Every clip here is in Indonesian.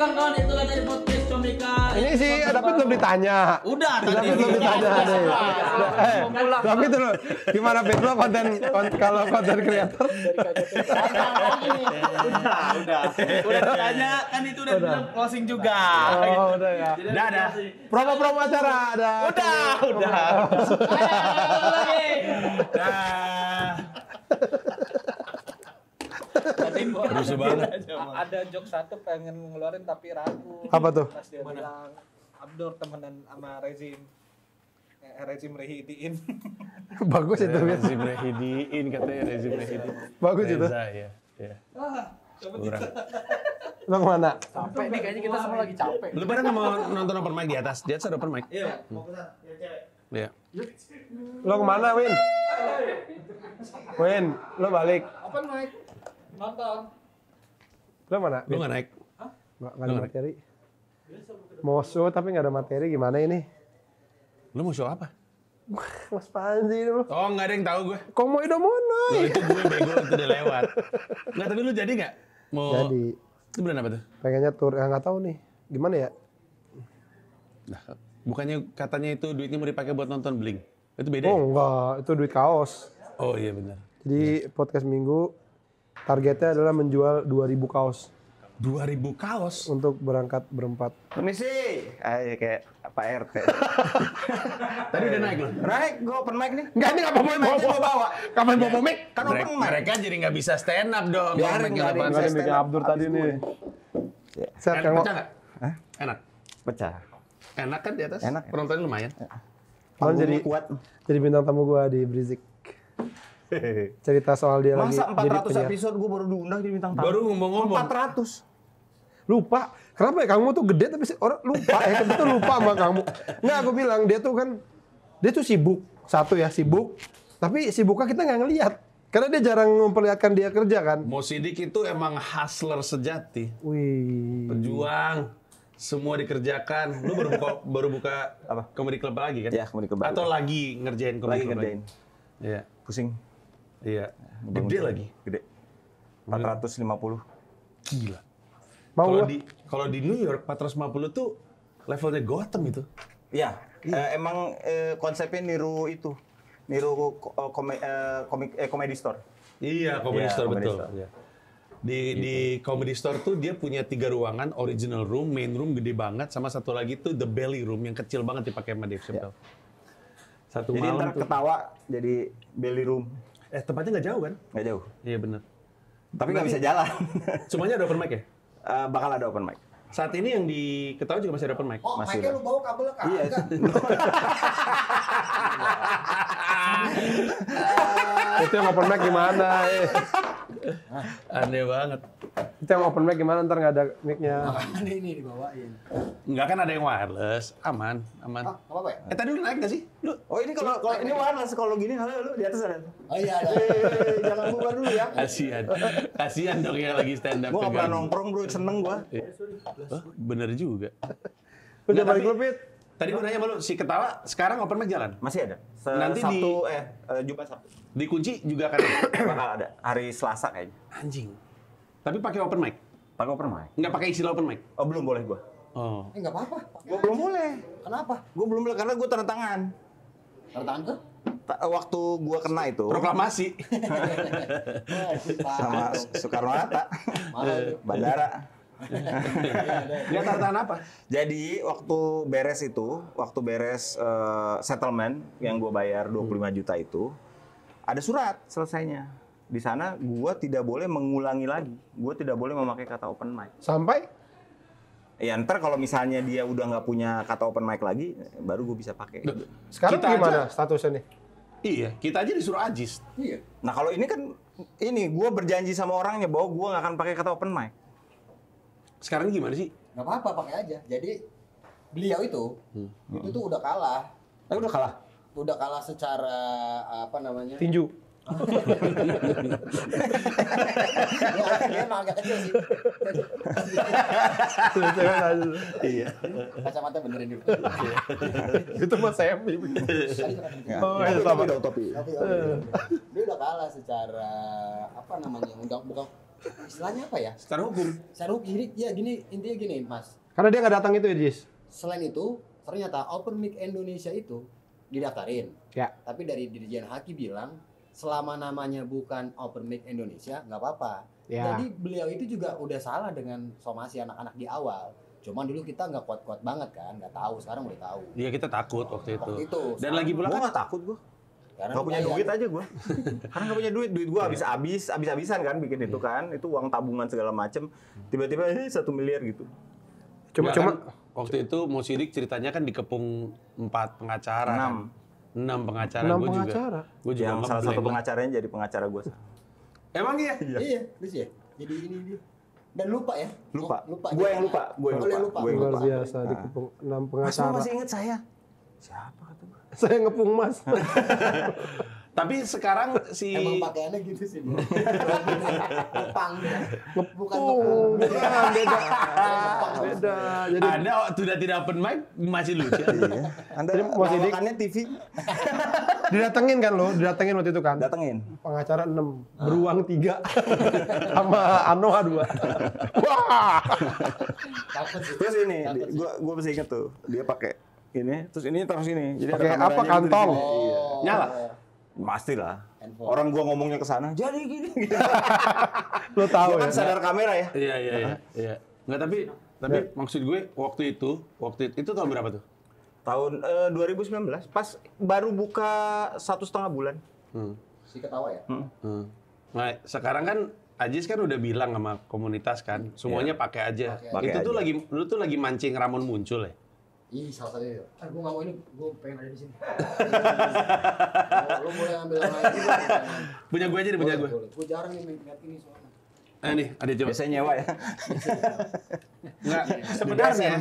kawan-kawan, itu kan dari podcast Comika. Ini sih, tapi belum ditanya. Udah tadi. Belum ditanya nih. Tapi itu loh, gimana Pit lo kalau konten kreator? Udah ditanya kan itu udah bilang closing juga. Oh, udah ya. Udah ada. Promo-promo acara ada. Udah. Tadi Rusuh banget. ada joke satu pengen ngeluarin tapi ragu. Apa tuh? Pas dia bilang Abdur temenan sama rezim rehidiin. Bagus itu. Pit. Rezim Rehidiin katanya rezim Rehidiin. Bagus itu. Reza ya. Ya. Kurang. Lo kemana? Capek nih kayaknya kita semua lagi capek. Lu pada nggak mau nonton open mic di atas? Di atas ada open mic. Iya, mau ke sana. Ya, cewek. Iya. Lo kemana, Win? Win, lo balik. Open mic. Nonton. Lo mana? Lu nggak naik? Nggak ada materi. Mau show tapi nggak ada materi, gimana ini? Lu mau show apa? Mas Panji lo. Oh, nggak ada yang tahu gue. Komoy do Loh, monoy. itu gue bego, itu udah lewat. Nggak, tapi lu jadi nggak? Mau... Jadi, Itu bulan apa tuh? pengennya tur, nggak tahu nih. Gimana ya? Nah, bukannya katanya itu duitnya mau dipakai buat nonton Blink? Itu beda Oh ya? enggak, itu duit kaos. Oh iya benar. Jadi podcast minggu targetnya adalah menjual 2.000 kaos 2.000 kaos? untuk berangkat berempat. Permisi. Ayo kayak Pak RT. Tadi udah naik loh? Naik, gue open mic nih. Enggak, ini apa mau bawa? Kapan bawa mic? Kan open mic. Mereka jadi nggak bisa stand up dong. Biarin, Kalau nggak ada bikin yang Enggak ada stand mic up Abdur abis tadi gue. nih. Ya. Set apaan. Kang. Pecah nggak? Hah? Enak? Pecah. Enak kan di atas? Enak. Penontonnya lumayan. Kalian jadi Panggungnya kuat. jadi bintang tamu gua di Brizik. Cerita soal dia lagi Masa jadi 400 penyiar. episode gue baru diundang di bintang tamu. Baru ngomong-ngomong. 400. Lupa. Kenapa ya kamu tuh gede tapi orang lupa ya. Kita tuh lupa sama kamu. Nggak, aku bilang dia tuh kan dia tuh sibuk. Satu ya sibuk. Tapi sibuknya kita nggak ngelihat. Karena dia jarang memperlihatkan dia kerja kan. Mo Sidik itu emang hustler sejati. Wih. Pejuang. Semua dikerjakan. Lu baru buka Apa? comedy club lagi kan? Iya, comedy club Atau baru. lagi ngerjain comedy Lagi club ngerjain. Iya. Pusing. Iya. Gede lagi. Gede. 450. Gila. Mau Kalau gua? kalau di New York 450 tuh levelnya Gotham itu. Iya. Emang konsepnya niru itu. Niru comedy store. Iya, comedy Iya, store comedy betul. store. Iya. Di comedy store tuh dia punya 3 ruangan, original room, main room gede banget, sama satu lagi tuh the belly room yang kecil banget dipakai sama Dave Chappelle. Satu Jadi malam ntar tuh. ketawa jadi belly room. Tempatnya nggak jauh kan? Nggak jauh. Iya bener. Tapi nggak bisa jalan. Semuanya ada open mic ya? Bakal ada open mic. Saat ini yang di Ketawa juga masih ada open mic. Oh, Masih mic-nya ada. lu bawa kabelnya kagak. Iya. Itu yang open mic gimana? Aneh banget. Itu yang open mic gimana ntar nggak ada mic-nya. Makanya ini dibawain. Nggak kan ada yang wireless. Aman, aman. Ah, apa-apa ya? Tadi lu naik nggak sih? Lu? Oh ini kalau ini wireless kalau gini halo lu di atas ada. Oh iya ada. Jangan bubar dulu ya. Kasian. Kasian dong yang lagi stand up. Gua nggak pernah nongkrong bro, seneng gua. Oh, bener juga. Udah Nggak, balik tapi- lu, Pit. Tadi gue nanya sama lu, si Ketawa sekarang open mic jalan? Masih ada. Nanti Sabtu Jumat Sabtu. Dikunci juga akan ada? Bakal ada hari Selasa kayaknya. Anjing. Tapi pakai open mic? Pakai open mic. Nggak pakai istilah open mic? Oh belum boleh gua. Oh. Nggak apa-apa. Gua belum boleh. Kenapa? Gua belum boleh karena gua tanda tangan. Tanda tangan tuh? Waktu gua kena itu Proklamasi. sama Soekarno Hatta, bandara. Nggak tartan apa? Jadi waktu beres settlement yang gue bayar 25 juta itu, ada surat selesainya. Di sana gue tidak boleh mengulangi lagi, gue tidak boleh memakai kata open mic. Sampai Ya ntar kalau misalnya dia udah nggak punya kata open mic lagi, baru gue bisa pakai. sekarang Kita gimana statusnya nih? Iya, kita aja disuruh ajis. Iya. Nah kalau ini kan, gue berjanji sama orangnya bahwa gue nggak akan pakai kata open mic. Sekarang gimana sih? Nggak apa-apa, pakai aja. Jadi beliau itu tuh udah kalah. Udah kalah. Udah kalah secara apa namanya? Tinju. Dia emang agak kecil sih. Iya. Kacamata benerin dulu. Itu mas Semi. Tadi kan Ya, Oh, ya, iya, utopi, sama. udah utopi. Dia udah kalah secara apa namanya bukan istilahnya apa ya? Secara hukum. Secara hukum jadi ya gini intinya gini Mas. Karena dia nggak datang itu ya, Jis. Selain itu ternyata Open Mic Indonesia itu didaftarin. Ya. Tapi dari Dirjen Haki bilang selama namanya bukan Open Mic Indonesia nggak apa-apa. Ya. Jadi beliau itu juga udah salah dengan somasi anak-anak di awal. Cuman dulu kita nggak kuat-kuat banget kan, nggak tahu. Sekarang udah tahu. Iya kita takut waktu itu. Waktu itu. Dan lagi pula Gue kan nggak takut gue. Karena Gak punya lumayan. duit aja gue. Karena gak punya duit gue habis-habisan kan bikin itu kan. Itu uang tabungan segala macem. Tiba-tiba 1 miliar gitu. Cuma Cuma waktu itu Mo Sidik ceritanya kan dikepung 4 pengacara. 6 pengacara. 6 Gua pengacara. Gue juga Yang salah ngeblank satu lah. pengacaranya jadi pengacara gue. Emang iya? Iya, terus ya. Jadi ini dia. Dan lupa ya? Lupa. Oh, lupa. Gue yang lupa. Gue yang Oh, lu yang lupa. lupa. Gue yang luar lupa. biasa dikepung 6 Mas lu pengacara. masih inget saya? Siapa kata gue? Saya ngepung Mas. Tapi sekarang si Emang pakaiannya gitu sih dia. Ngepang dia. Bukan Oh, ngepung. beda. Beda. Jadi Anda sudah tidak open mic masih lucu. Iya. Anda Jadi, Mas Sidik- lawakannya TV. didatengin kan lo, didatengin waktu itu kan. Datengin. Pengacara 6, beruang 3. Sama Anoa 2. Wah. Takut sih. Terus ini, Takut sih. gue masih inget tuh. Dia pakai ini, terus ini taruh sini. Jadi ada Pakai kameranya apa, gitu di kantong? sini. Iya. Oh. Nyala? Pasti lah. Handphone. Orang gua ngomongnya ke sana, jadi gini. Lo tahu Dia kan ya. sadar kamera ya. Iya. Enggak tapi maksud gue waktu itu tahun berapa tuh? Tahun 2019, pas baru buka 1,5 bulan. Si ketawa ya? Nah, sekarang kan Ajis kan udah bilang sama komunitas kan, semuanya pakai aja. Pakai Itu tuh aja. lu tuh lagi mancing Ramon muncul ya. Ih, salah satu itu. Gue nggak mau ini, gue pengen ada di sini. Lu boleh ambil yang lain juga. Punya gue aja deh, punya gue. Gue jarang nih lihat ini soalnya. Nih, ada coba. Biasanya nyewa ya. Enggak, sebenarnya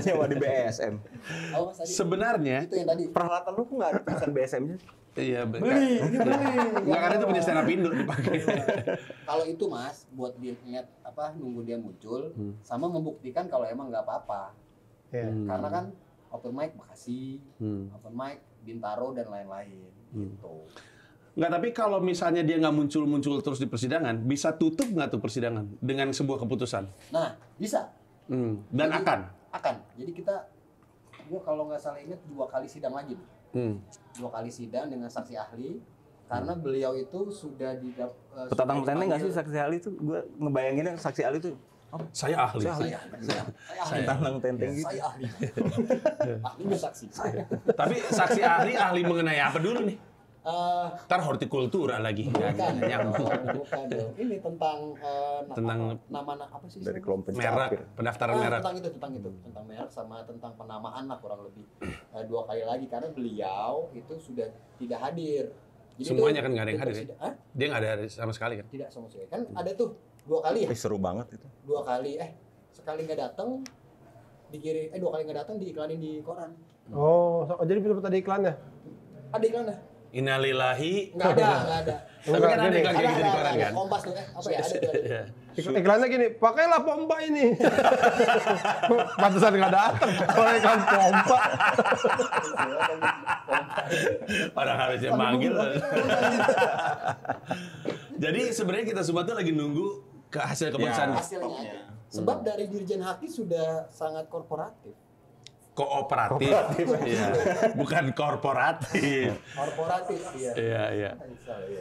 Nyewa di BSM. Oh, Mas tadi. sebenarnya Itu yang tadi. Peralatan lu kok nggak ada tulisan BSM-nya? iya enggak karena itu punya stand up Indo dipakai. Kalau itu Mas, buat dia lihat apa nunggu dia muncul, sama membuktikan kalau emang nggak apa-apa. Iya. Karena kan open mic Bekasi, open mic Bintaro dan lain-lain gitu. Enggak, tapi kalau misalnya dia nggak muncul-muncul terus di persidangan, bisa tutup nggak tuh persidangan dengan sebuah keputusan? Nah, bisa. Dan Jadi, akan. Jadi gua kalau nggak salah ingat 2 kali sidang lagi. 2 kali sidang dengan saksi ahli karena beliau itu sudah Petatang petenteng nggak sih saksi ahli itu? Gue ngebayanginnya saksi ahli itu Saya ahli. Saya ahli. petantang tenteng gitu. Saya ahli. Ahlinya saksi. Tapi saksi ahli mengenai apa dulu nih? Eh, Ntar hortikultura lagi. bukan, Nyambung. bukan dong. Ini tentang Tentang nama apa sih? Dari istilahnya? kelompok Merek, pencapir. pendaftaran merek. Tentang itu, tentang merek sama tentang penamaan lah kurang lebih 2 kali lagi karena beliau itu sudah tidak hadir. Jadi Semuanya itu- kan nggak ada yang itu hadir ya? sidang- Hah? Dia nggak ada sama sekali kan? Tidak sama sekali. Kan ada tuh 2 kali ya? Seru banget itu. 2 kali sekali nggak datang dikirim 2 kali nggak datang diiklanin di koran. Oh, jadi belum ada iklannya. Ada iklannya? Innalillahi. Nggak ada. Tapi kan ada iklan kayak gitu di koran ada. kan? Kompas tuh apa ya? Ada tuh. Iya. Iklannya gini, pakailah pompa ini. Pantesan nggak datang. Kalau iklan pompa. Orang harusnya manggil. Jadi sebenarnya kita semua tuh lagi nunggu ke hasil keputusan Hasilnya aja. Sebab dari Dirjen Haki sudah sangat korporatif. kooperatif. Iya. Bukan korporatif. Korporatif, iya. Iya.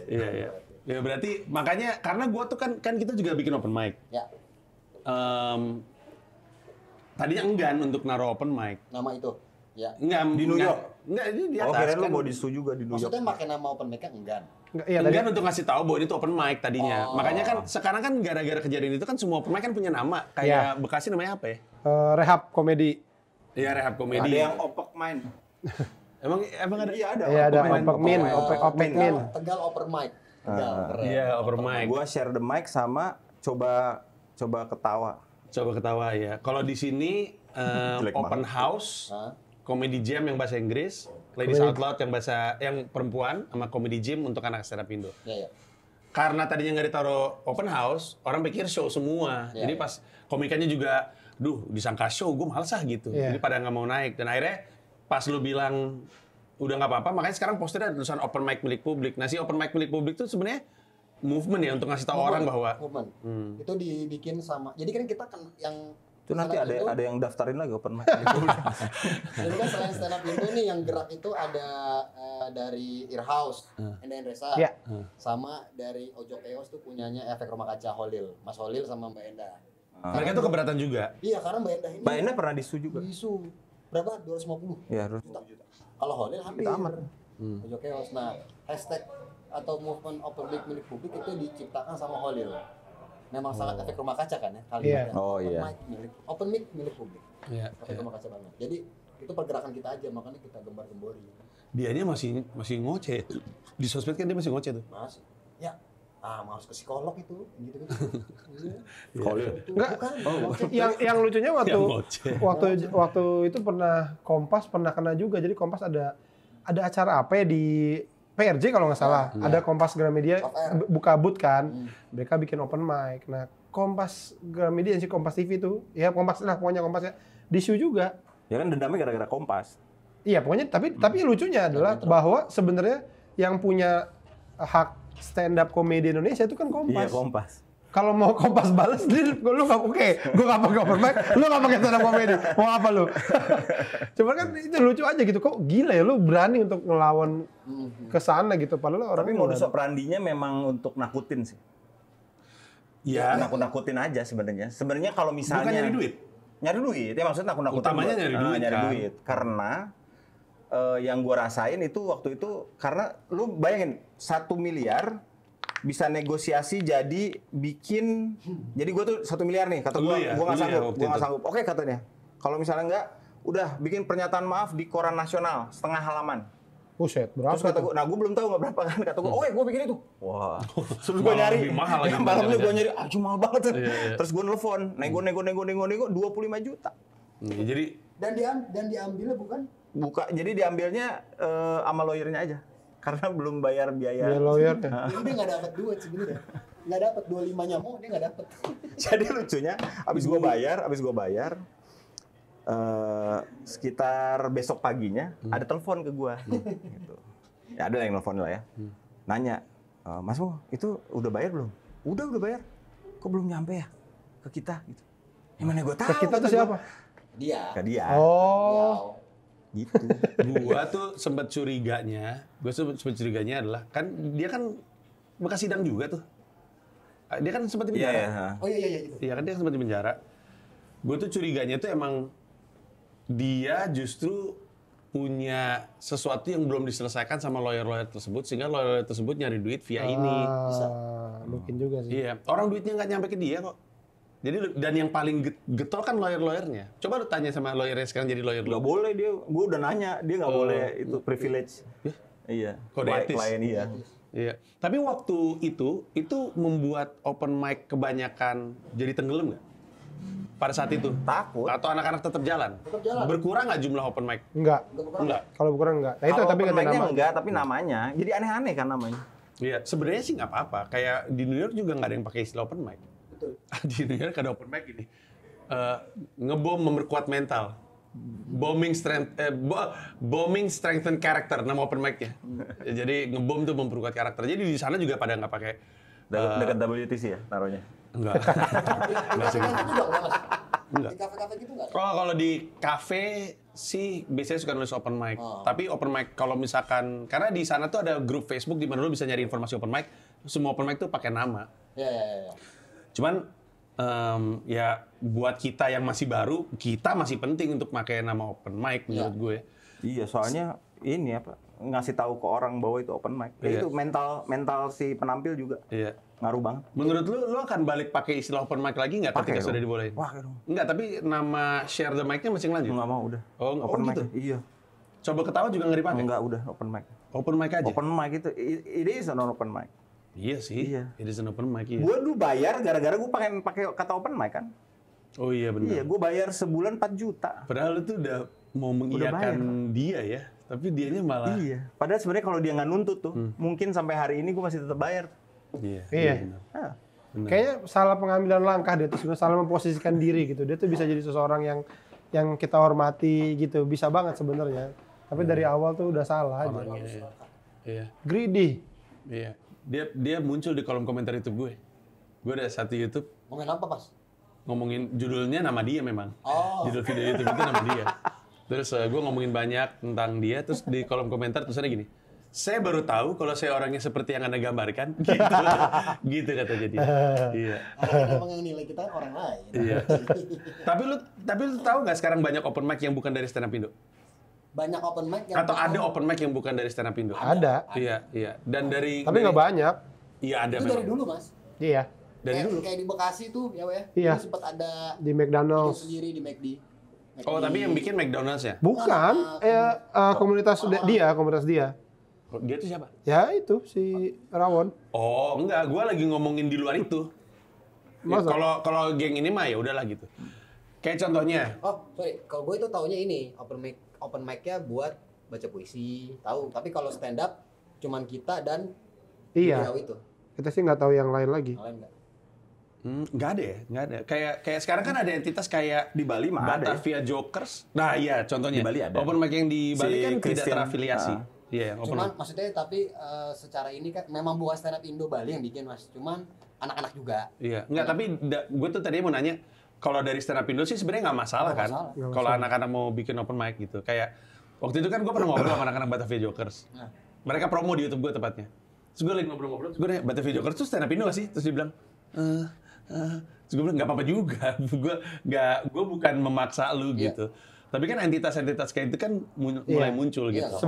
Iya. Ya berarti makanya karena gua tuh kan kita juga bikin open mic. Ya, Tadinya enggan untuk naruh open mic. nama itu. Ya. Enggak Di New York? Enggak, ini di Oh, atas kirain lu kan. mau disu juga di New York. Maksudnya pakai nama open mic-nya enggan. Iya, tadi Enggan untuk ngasih tahu bahwa ini tuh open mic tadinya. Oh. Makanya kan sekarang kan gara-gara kejadian itu kan semua open mic kan punya nama. Kayak Bekasi namanya apa ya? Rehab komedi. Iya, Rehab Komedi. Ada yang opek main. Emang ada? Iya ada. Iya, ada opek main. opek min, opek min. Tegal open mic. Tegal. Keren. Iya, open mic. Gua share the mic sama coba ketawa. Coba ketawa ya. Kalau di sini Jelek open banget. house, Hah? comedy jam yang bahasa Inggris, ladies out loud yang perempuan, sama comedy gym untuk anak stand up Indo. Iya. Karena tadinya nggak ditaruh open house, orang pikir show semua. Iya, Jadi pas komikannya juga, disangka show, gue males ah gitu. Iya. Jadi pada nggak mau naik. Dan akhirnya pas lu bilang udah nggak apa-apa, makanya sekarang posternya ada tulisan open mic milik publik. Nah, si open mic milik publik itu sebenarnya movement ya untuk ngasih tahu orang bahwa movement. Itu dibikin sama. Jadi kan kita kan yang Itu nanti stand up ada yang daftarin lagi open mic. Jadi kan selain stand up Indo nih yang gerak itu ada dari Earhouse, Enda Resa, Iya. sama dari Ojo Chaos tuh punyanya Efek Rumah Kaca Holil, Mas Holil sama Mbak Enda. mereka tuh keberatan juga. Iya, karena Mbak Enda ini Mbak Enda pernah disu juga. isu berapa? 250 Iya, harus. juta. Kalau Holil hampir. Ojo Chaos. Nah, hashtag atau movement open mic milik publik itu diciptakan sama Holil. Memang sangat efek rumah kaca kan ya kalimatnya. Oh, open iya. mic open mic milik publik. Iya. Efek rumah kaca banget. Jadi itu pergerakan kita aja, makanya kita gembar-gembori. Dianya masih ngoceh. Di sosmed kan dia masih ngoceh tuh. Masih. Ya. Harus ke psikolog itu, gitu. Enggak. Yang lucunya Yang ngoceh. waktu itu pernah Kompas pernah kena juga. Jadi Kompas ada acara apa ya di PRJ kalau nggak salah. Ada Kompas Gramedia buka booth kan. Mereka bikin open mic. Nah, Kompas Gramedia si Kompas TV itu, ya Kompas lah pokoknya Kompas ya. Di-show juga. Ya kan dendamnya gara-gara Kompas. Iya, pokoknya tapi lucunya adalah bahwa sebenarnya yang punya hak stand up komedi Indonesia itu kan Kompas. Iya, Kompas. Kalau mau Kompas balas, lu nggak oke, gue nggak pakai open mic, lu nggak pakai stand up komedi, mau apa lu? Cuma kan itu lucu aja gitu, kok gila ya lu berani untuk ngelawan ke sana gitu, padahal orang. Tapi modus operandinya memang untuk nakutin sih. Iya. Nakut-nakutin aja sebenarnya. Sebenarnya kalau misalnya Bukan nyari duit. Nyari duit, ya maksudnya nakut-nakutin. Utamanya nyari duit, nyari kan? duit. Karena yang gua rasain itu waktu itu karena lu bayangin 1 miliar bisa negosiasi jadi bikin jadi gua tuh 1 miliar nih kata gua Lu ya? gua nggak Lu ya sanggup waktu gua nggak itu? sanggup. Oke katanya. Kalau misalnya enggak udah bikin pernyataan maaf di koran nasional setengah halaman. Buset, berapa Terus kata tuh? gue, nah gue belum tahu nggak berapa kan, kata gue, oke gue bikin itu. Wah, terus gue Malah nyari, lebih mahal lagi malamnya gue jangan-jangan. nyari, cuma mahal banget. Iya. Terus gue nelfon, nego 25 juta. Jadi Dan diambilnya bukan Buka, jadi diambilnya sama lawyernya aja, karena belum bayar biaya. Dia lawyer ya. jadi dia nggak dapat duit sebenarnya. Nggak dapat 25-nya mau dia nggak dapat. Jadi lucunya, abis gue bayar, sekitar besok paginya ada telepon ke gue. Gitu. Ya ada yang nelfon lah ya. Nanya, Mas Mo, itu udah bayar belum? Udah bayar. Kok belum nyampe ya ke kita? Gitu. Gimana gue tahu? Ke kita tuh siapa? Dia. Ke dia. Oh, Gitu. gua tuh sempat curiganya adalah kan dia kan bekas sidang juga tuh. Dia kan sempat di Iya, penjara. ya. Oh iya gitu. Iya kan dia sempat di penjara. Gue tuh curiganya tuh emang dia justru punya sesuatu yang belum diselesaikan sama lawyer-lawyer tersebut sehingga lawyer tersebut nyari duit via ini. mungkin juga sih. Iya, orang duitnya nggak nyampe ke dia kok. Jadi dan yang paling getol kan lawyer-lawyernya. Coba lu tanya sama lawyer yang sekarang jadi lawyer Gak lu. boleh dia, gue udah nanya, dia nggak boleh itu privilege. Iya. Kode etis. Klien iya. Iya. Tapi waktu itu membuat open mic kebanyakan jadi tenggelam nggak? Pada saat itu? Takut. Atau anak-anak tetap jalan? Tetap jalan. Berkurang nggak jumlah open mic? Enggak. Enggak. Kalau berkurang enggak. Nah itu Kalau tapi open kata mic-nya nama. enggak, tapi namanya jadi aneh-aneh kan namanya. Iya. Sebenarnya sih nggak apa-apa. Kayak di New York juga nggak ada yang pakai istilah open mic. Betul. Di New York ada open mic ini. Ngebom memperkuat mental. Bombing strengthen character nama open mic-nya. Jadi ngebom tuh memperkuat karakter. Jadi di sana juga pada nggak pakai Dekat WTC ya taruhnya. enggak. Enggak sih. Enggak. Di kafe-kafe gitu enggak? Kalau di kafe sih biasanya suka nulis open mic. Oh. Tapi open mic kalau misalkan karena di sana tuh ada grup Facebook di mana lu bisa nyari informasi open mic. Semua open mic tuh pakai nama. Iya. Cuman ya buat kita yang masih baru, kita masih penting untuk pakai nama open mic menurut gue. Iya, soalnya ini apa ngasih tahu ke orang bahwa itu open mic. Iya. Itu mental si penampil juga Iya. ngaruh banget. Menurut lu akan balik pakai istilah open mic lagi nggak ketika Pakai sudah dong. dibolehin? Wah, dong. Enggak, tapi nama share the mic-nya masih lanjut. Nggak mau udah. Oh, open mic. gitu? Iya. Coba ketawa juga nggak dipakai? Enggak udah open mic. Open mic aja? Open mic itu it is an open mic. Iya sih. Iya. It is an open mic, iya. Gue dulu bayar gara-gara gue pakai kata open mic kan. Oh iya benar. Iya, gue bayar sebulan 4 juta. Padahal lu tuh udah mau mengiyakan dia ya, tapi dianya malah. Iya. Padahal sebenarnya kalau dia nggak nuntut tuh, mungkin sampai hari ini gue masih tetap bayar. Iya. Iya. benar. Ah. Benar. Kayaknya salah pengambilan langkah dia tuh, salah memposisikan diri gitu. Dia tuh bisa jadi seseorang yang kita hormati gitu, bisa banget sebenarnya. Tapi dari awal tuh udah salah aja. Orangnya, iya. Greedy. Iya. Dia muncul di kolom komentar YouTube gue. Gue ada satu YouTube Ngomongin apa, Pas? ngomongin judulnya nama dia memang. Oh. Judul video YouTube itu nama dia. Terus gue ngomongin banyak tentang dia, terus di kolom komentar tulisannya gini. Saya baru tahu kalau saya orangnya seperti yang Anda gambarkan. Gitu. Gitu katanya dia. Iya. Emang yang nilai kita orang lain. Iya. Tapi lu tahu nggak sekarang banyak open mic yang bukan dari stand up Indo? Banyak open mic yang Atau ada open mic yang bukan dari stand up Indo? Ada. Iya. Dan dari Tapi nggak banyak. Iya ada itu dari memang. dulu, Mas. Iya. Dari dulu. Kayak di Bekasi tuh, ya, Weh. Iya. Dulu sempat ada Di bikin McDonald's. sendiri di McD. Oh, tapi yang bikin McDonald's ya? Bukan. Komunitas dia. Dia tuh siapa? Ya itu si Rawon. Oh, enggak, gua lagi ngomongin di luar itu. Ya, Masa? kalau geng ini mah ya udahlah gitu. Kayak contohnya, Oh, sorry. Kalau gue itu taunya ini, open mic-nya buat baca puisi, tahu. Tapi kalau stand up cuman kita dan Iya. beliau itu. Kita sih nggak tahu yang lain lagi. Yang lain enggak. nggak ada ya, nggak ada. Kayak sekarang kan ada entitas kayak Di Bali mah ada ya. Batavia Jokers. Nah iya, contohnya. Di Bali ada. Open mic yang di Bali Si kan tidak Christian, terafiliasi. Iya, yang open Cuman mic. maksudnya tapi secara ini kan memang bukan stand up Indo Bali yang bikin, Mas. Cuman anak-anak juga. Iya, nggak. Tapi gue tuh tadi mau nanya, kalau dari stand up Indo sih sebenarnya nggak masalah Nggak kan? masalah. Nggak Kalau masalah. anak-anak mau bikin open mic gitu, kayak waktu itu kan gue pernah ngobrol sama anak-anak Batavia Jokers. Nah. Mereka promo di YouTube gue tepatnya. Terus gue lagi ngobrol-ngobrol, terus gue nanya, Batavia Jokers tuh stand up Indo nggak sih? Terus dia bilang, terus gue bilang nggak apa-apa juga. gue bukan memaksa lu Iya. gitu. Tapi kan entitas-entitas kayak itu kan mulai muncul Iya. gitu.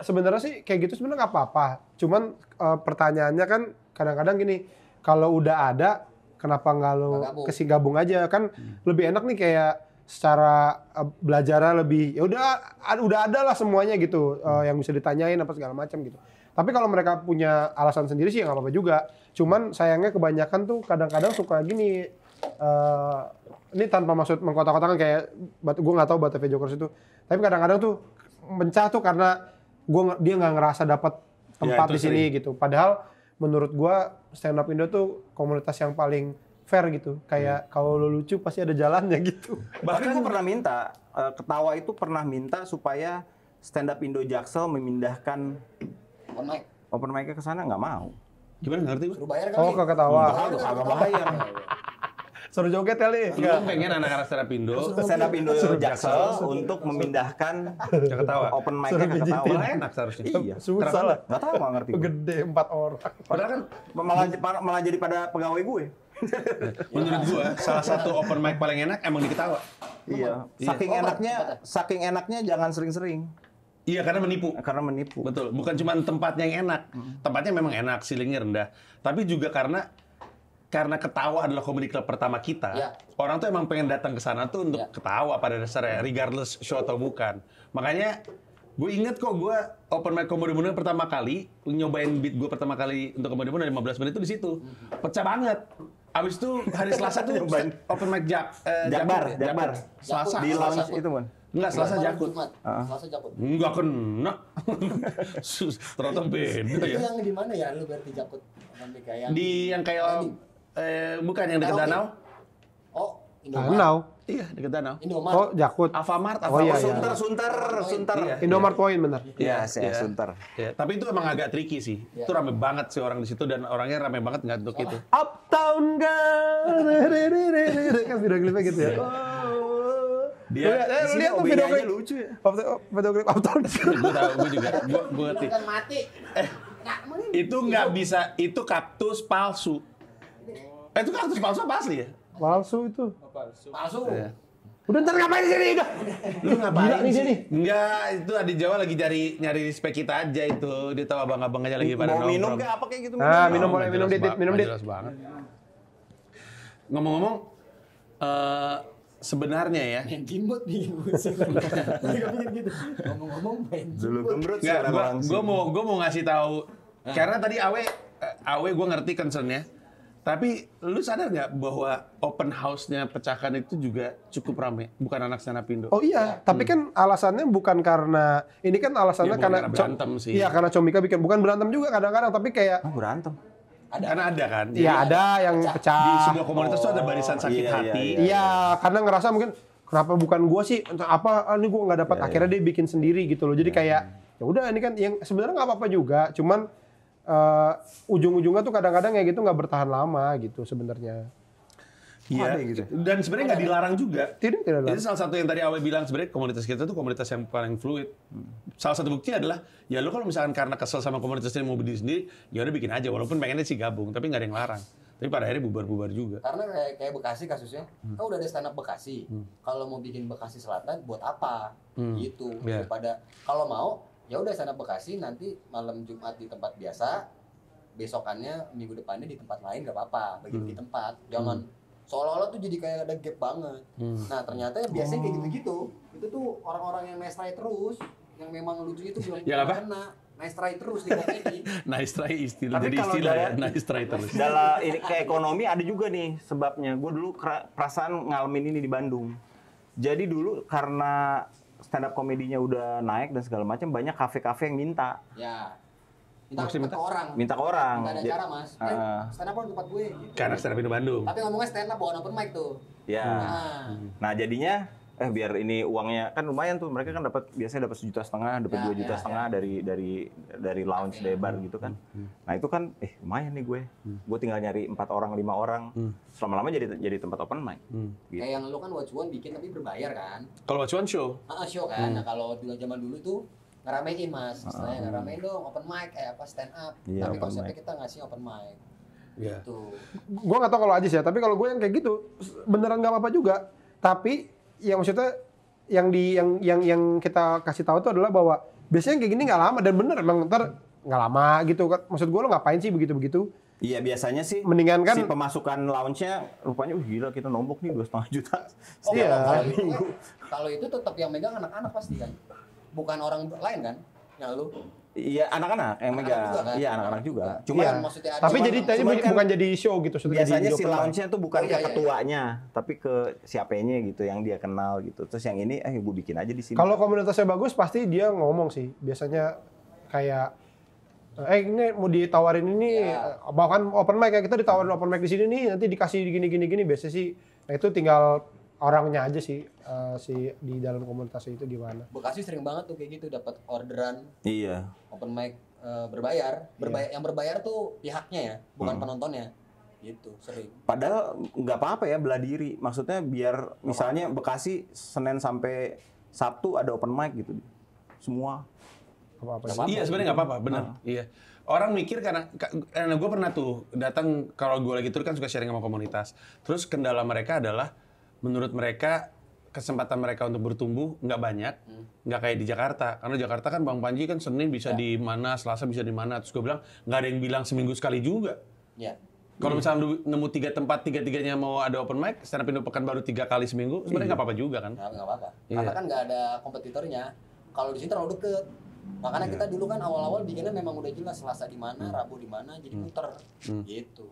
Sebenarnya sih kayak gitu sebenarnya nggak apa-apa. Cuman pertanyaannya kan kadang-kadang gini, kalau udah ada, kenapa nggak lo Nggak gabung. gabung aja? Kan lebih enak nih kayak secara belajarnya lebih ya udah ada lah semuanya gitu yang bisa ditanyain apa segala macam gitu. Tapi kalau mereka punya alasan sendiri sih ya nggak apa-apa juga. Cuman sayangnya kebanyakan tuh kadang-kadang suka gini. Ini tanpa maksud mengkotak-kotakan kayak gue nggak tahu Batavia Jokers itu. Tapi kadang-kadang tuh mencah tuh karena dia nggak ngerasa dapat tempat itu di sini sering. gitu. Padahal menurut gue stand up Indo tuh komunitas yang paling fair gitu. Kayak kalau lo lucu pasti ada jalannya gitu. Bahkan gue pernah minta, Ketawa itu pernah minta supaya stand up Indo Jaksel memindahkan Open mic. open mic-nya ke sana, nggak mau. Gimana ngerti gue? Suruh bayar kali. Oh, ke Ketawa. Kagak bayar. Suruh joget kali. Lu pengen anak-anak stand up Indo Stand up Indo Jaksel untuk memindahkan ke Ketawa. open mic-nya ke Ketawa. Malah enak seharusnya. Iya. Susah salah. Nggak tahu, nggak ngerti. Gede 4 orang. Padahal kan malah jadi pada pegawai gue. Menurut gua salah satu open mic paling enak emang di Ketawa. Iya. Saking enaknya jangan sering-sering Iya, karena menipu. karena menipu. Betul, bukan cuma tempatnya yang enak. Tempatnya memang enak, ceilingnya rendah. Tapi juga karena Ketawa adalah comedy club pertama kita. Ya. Orang tuh emang pengen datang ke sana tuh untuk Ya. ketawa pada dasarnya, regardless show atau bukan. Makanya gue inget kok gue open mic Comedy Moon pertama kali nyobain beat gue pertama kali untuk Comedy Moon 15 menit itu di situ. Pecah banget. Abis itu hari Selasa tuh Nyobain. open mic Jakbar. Selasa. Di lounge Jakut. itu, Mon. Enggak, Selasa Jumat, Jakut. Jumat. Selasa Jakut. Enggak kena. Ternyata beda Itu ya. yang di mana ya lu berarti Jakut? Open mic kayak Yang kayak bukan yang dekat Karaoke. danau. Oh, Indomart. Danau. Iya, dekat danau. Indomart. Oh, Jakut. Alfamart, Oh, iya, Alfamart. iya. Sunter. Iya. Indomart Point bener. Iya, saya Iya. Sunter. Ya, tapi itu emang agak tricky sih. Iya. Itu rame banget sih orang di situ dan orangnya rame banget nggak untuk itu. Uptown Girl. Kan video klipnya gitu ya. Dia Lu lihat tuh video klip lucu ya. Video klip Uptown Girl. gue tahu, gue juga, gue ngerti. Kan mati. Nah, emang ini Itu nggak bisa, itu kaktus palsu. Itu kaktus palsu apa asli ya? Palsu itu. palsu. Iya. Udah ntar ngapain di sini udah? Lu ngapain Gila nih sih? sini. Enggak, itu Adi Jawa lagi nyari respect kita aja itu. Dia tahu abang-abang aja lagi pada Mau minum nongkrong. kayak apa kayak gitu? Nah, minum Oh, boleh, nggak minum jelas dit, minum dit. jelas banget. Ngomong-ngomong, sebenarnya ya, Main jimbot nih. Gak pikir gitu. Ngomong-ngomong main Dulu jimbot. gembrut nggak, sekarang langsung. gue mau ngasih tahu karena tadi Awe gue ngerti concernnya, tapi lu sadar nggak bahwa open house-nya Pecahkan itu juga cukup rame, bukan anak stand up Indo. Oh iya, tapi kan alasannya bukan karena ini kan alasannya Ya, bukan karena Co- berantem sih. Iya, karena Comika bikin bukan berantem juga kadang-kadang, tapi kayak Ah, berantem. Karena ada kan. ya ada yang Di pecah. sebuah komunitas tuh ada barisan sakit iya, hati. iya, Iya, karena ngerasa mungkin kenapa bukan gua sih? Entah apa, ini gua nggak dapat. Akhirnya dia bikin sendiri gitu loh. Jadi kayak ya udah ini kan yang sebenarnya nggak apa-apa juga. Cuman ujung-ujungnya tuh kadang-kadang kayak gitu nggak bertahan lama gitu sebenarnya. Iya, ada yang gitu. dan sebenarnya nggak dilarang juga. Tidak Itu lah. salah satu yang tadi Awe bilang, sebenarnya komunitas kita tuh komunitas yang paling fluid. Salah satu bukti adalah, ya lu kalau misalkan karena kesel sama komunitas ini mau berdiri sendiri, ya udah bikin aja, walaupun pengennya sih gabung, tapi nggak ada yang larang. Tapi pada akhirnya bubar-bubar juga. Karena kayak Bekasi kasusnya, kan udah ada stand up Bekasi. Kalau mau bikin Bekasi Selatan buat apa? Gitu. Yeah. Daripada kalau mau ya udah stand up Bekasi nanti malam Jumat di tempat biasa, besokannya minggu depannya di tempat lain gak apa-apa, bagi tempat. Jangan seolah-olah tuh jadi kayak ada gap banget. Nah, ternyata ya biasanya kayak gitu-gitu. Itu tuh orang-orang yang nice try terus, yang memang lucunya tuh belum Yang apa? kena. Nice try terus di komedi. Nice try istilah, Tapi jadi kalau istilah ya, dalam- nice try terus. Dalam ini ke ekonomi ada juga nih sebabnya. Gue dulu perasaan ngalamin ini di Bandung. Jadi dulu karena stand up komedinya udah naik dan segala macam, banyak kafe-kafe yang minta. Ya. Minta Maksudnya ke orang. Minta ke orang. Minta ada acara, Mas. Stand up dong tempat gue gitu. Karena stand up Indo Bandung. Tapi ngomongnya stand up bukan open mic tuh. Ya. Nah, Nah jadinya biar ini uangnya kan lumayan tuh, mereka kan biasanya dapat 1,5 juta, dapat 2,5 juta dari lounge lebar gitu kan. Nah itu kan lumayan nih gue tinggal nyari 4 orang 5 orang, lama-lama jadi tempat open mic. Gitu. kayak yang lu kan Watch One bikin tapi berbayar kan. Kalau Watch One Show, Show kan. Nah, kalau zaman dulu tuh ngeramein Mas, istilahnya ngeramein dong open mic kayak apa stand up. Iya, Tapi open konsepnya mic. kita ngasih open mic. ya. Tuh. Gue nggak tahu kalau Ajis ya, tapi kalau gue yang kayak gitu beneran nggak apa-apa juga. Tapi yang maksudnya yang kita kasih tahu itu adalah bahwa biasanya kayak gini nggak lama dan bener emang ntar nggak lama gitu kan. Maksud gue lo ngapain sih begitu-begitu? Iya biasanya sih Mendingan kan- si pemasukan lounge-nya rupanya gila kita nombok nih 2,5 juta. Oh, Iya. kalau itu tetap yang megang anak-anak pasti kan. Bukan orang lain kan? Yang lu. Iya anak-anak yang Anak-anak megang. juga kan? Iya anak-anak juga. Anak-anak. Cuma Iya. maksudnya ada- Tapi cuman- jadi tadi cuman kan bukan jadi show gitu. maksudnya biasanya jadi si open mic. lounge-nya tuh bukan Oh, ke iya, iya. ketuanya, tapi ke siapanya gitu yang dia kenal gitu. Terus yang ini gue bikin aja di sini. Kalau komunitasnya bagus pasti dia ngomong sih. Biasanya kayak ini mau ditawarin ini bahkan open mic, kayak kita ditawarin open mic di sini nih, nanti dikasih gini biasanya sih. Nah itu tinggal orangnya aja sih si di dalam komunitasnya itu gimana. Bekasi sering banget tuh kayak gitu dapat orderan Iya. open mic berbayar. Yang berbayar tuh pihaknya ya, bukan penontonnya. Gitu, sering. Padahal nggak apa-apa ya belah diri. Maksudnya biar misalnya Bekasi Senin sampai Sabtu ada open mic gitu. Semua. Apa-apa sih. Iya sebenarnya nggak apa-apa, benar. Iya. Orang mikir karena gue pernah tuh datang kalau gue lagi tur kan suka sharing sama komunitas. Terus kendala mereka adalah menurut mereka kesempatan mereka untuk bertumbuh nggak banyak, nggak kayak di Jakarta. Karena Jakarta kan Bang Panji kan Senin bisa di mana, Selasa bisa di mana. Terus gue bilang nggak ada yang bilang seminggu sekali juga. Ya. Kalau misalnya lu nemu 3 tempat, 3-3-nya mau ada open mic, stand up Indo Pekanbaru 3 kali seminggu, sebenarnya nggak apa-apa juga kan? Nggak apa-apa. Iya. Karena kan nggak ada kompetitornya. Kalau di sini terlalu deket. Makanya kita dulu kan awal-awal bikinnya memang udah jelas Selasa di mana, Rabu di mana, jadi muter. Gitu.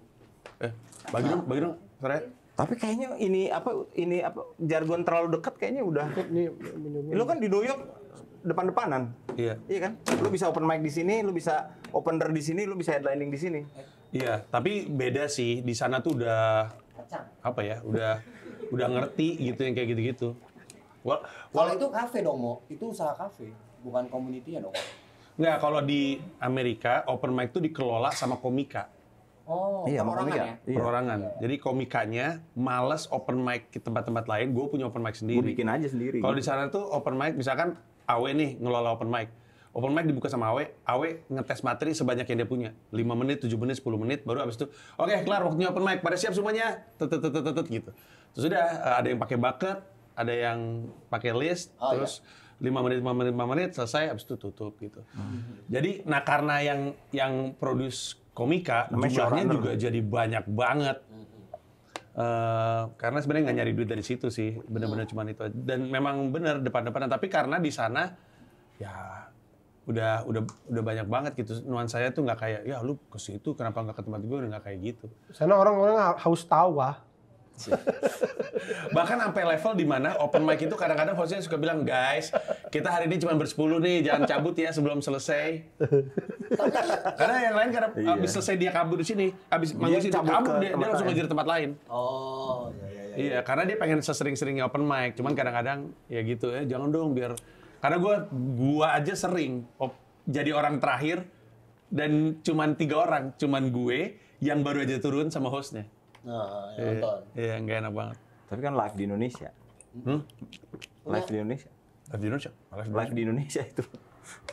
Bagi dong, sore. Tapi kayaknya ini apa jargon terlalu dekat kayaknya udah. Ini Lu kan di New York depan-depanan. Iya. Iya kan? Lu bisa open mic di sini, lu bisa opener di sini, lu bisa headlining di sini. Iya, tapi beda sih. Di sana tuh udah Kacang. apa ya? Udah ngerti gitu yang kayak gitu-gitu. Kalau itu kafe dong, Mo. Itu usaha kafe, bukan community-nya dong. Nggak, kalau di Amerika open mic tuh dikelola sama komika. Oh, Iya, perorangan makanya. ya? Iya. Perorangan. Jadi komikanya males open mic ke tempat-tempat lain, gue punya open mic Gue sendiri. bikin aja sendiri. Kalau di sana tuh open mic, misalkan Awe nih ngelola open mic. Open mic dibuka sama Awe ngetes materi sebanyak yang dia punya. 5 menit, 7 menit, 10 menit, baru abis itu, oke kelar waktunya open mic, pada siap semuanya, tetet gitu. Terus udah, ada yang pakai bucket, ada yang pakai list, Oh, terus 5 menit, selesai, abis itu tutup gitu. Jadi, nah karena yang produce komika, Namanya jumlahnya showrunner. juga jadi banyak banget. Karena sebenarnya nggak nyari duit dari situ sih, benar-benar cuma itu. Dan memang benar depan-depanan. Tapi karena di sana ya udah banyak banget gitu. Nuansanya tuh nggak kayak ya lu ke situ kenapa nggak ke tempat gue, udah nggak kayak gitu. Sana orang-orang haus tahu Bahkan sampai level di mana open mic itu kadang-kadang hostnya suka bilang, guys, kita hari ini cuma bersepuluh nih, jangan cabut ya sebelum selesai. Karena yang lain karena abis selesai dia kabur di sini, abis manggung sini cabut kabur ke dia tempat langsung lain. ngejar tempat lain. Oh, iya. Iya, karena dia pengen sesering-seringnya open mic. Cuman kadang-kadang ya gitu ya, jangan dong biar karena gua aja sering jadi orang terakhir dan cuman 3 orang, cuman gue yang baru aja turun sama hostnya. Nah, yang nonton. Iya, nggak enak banget. Tapi kan live di Indonesia. Live di Indonesia. Live di Indonesia? Live di Indonesia itu.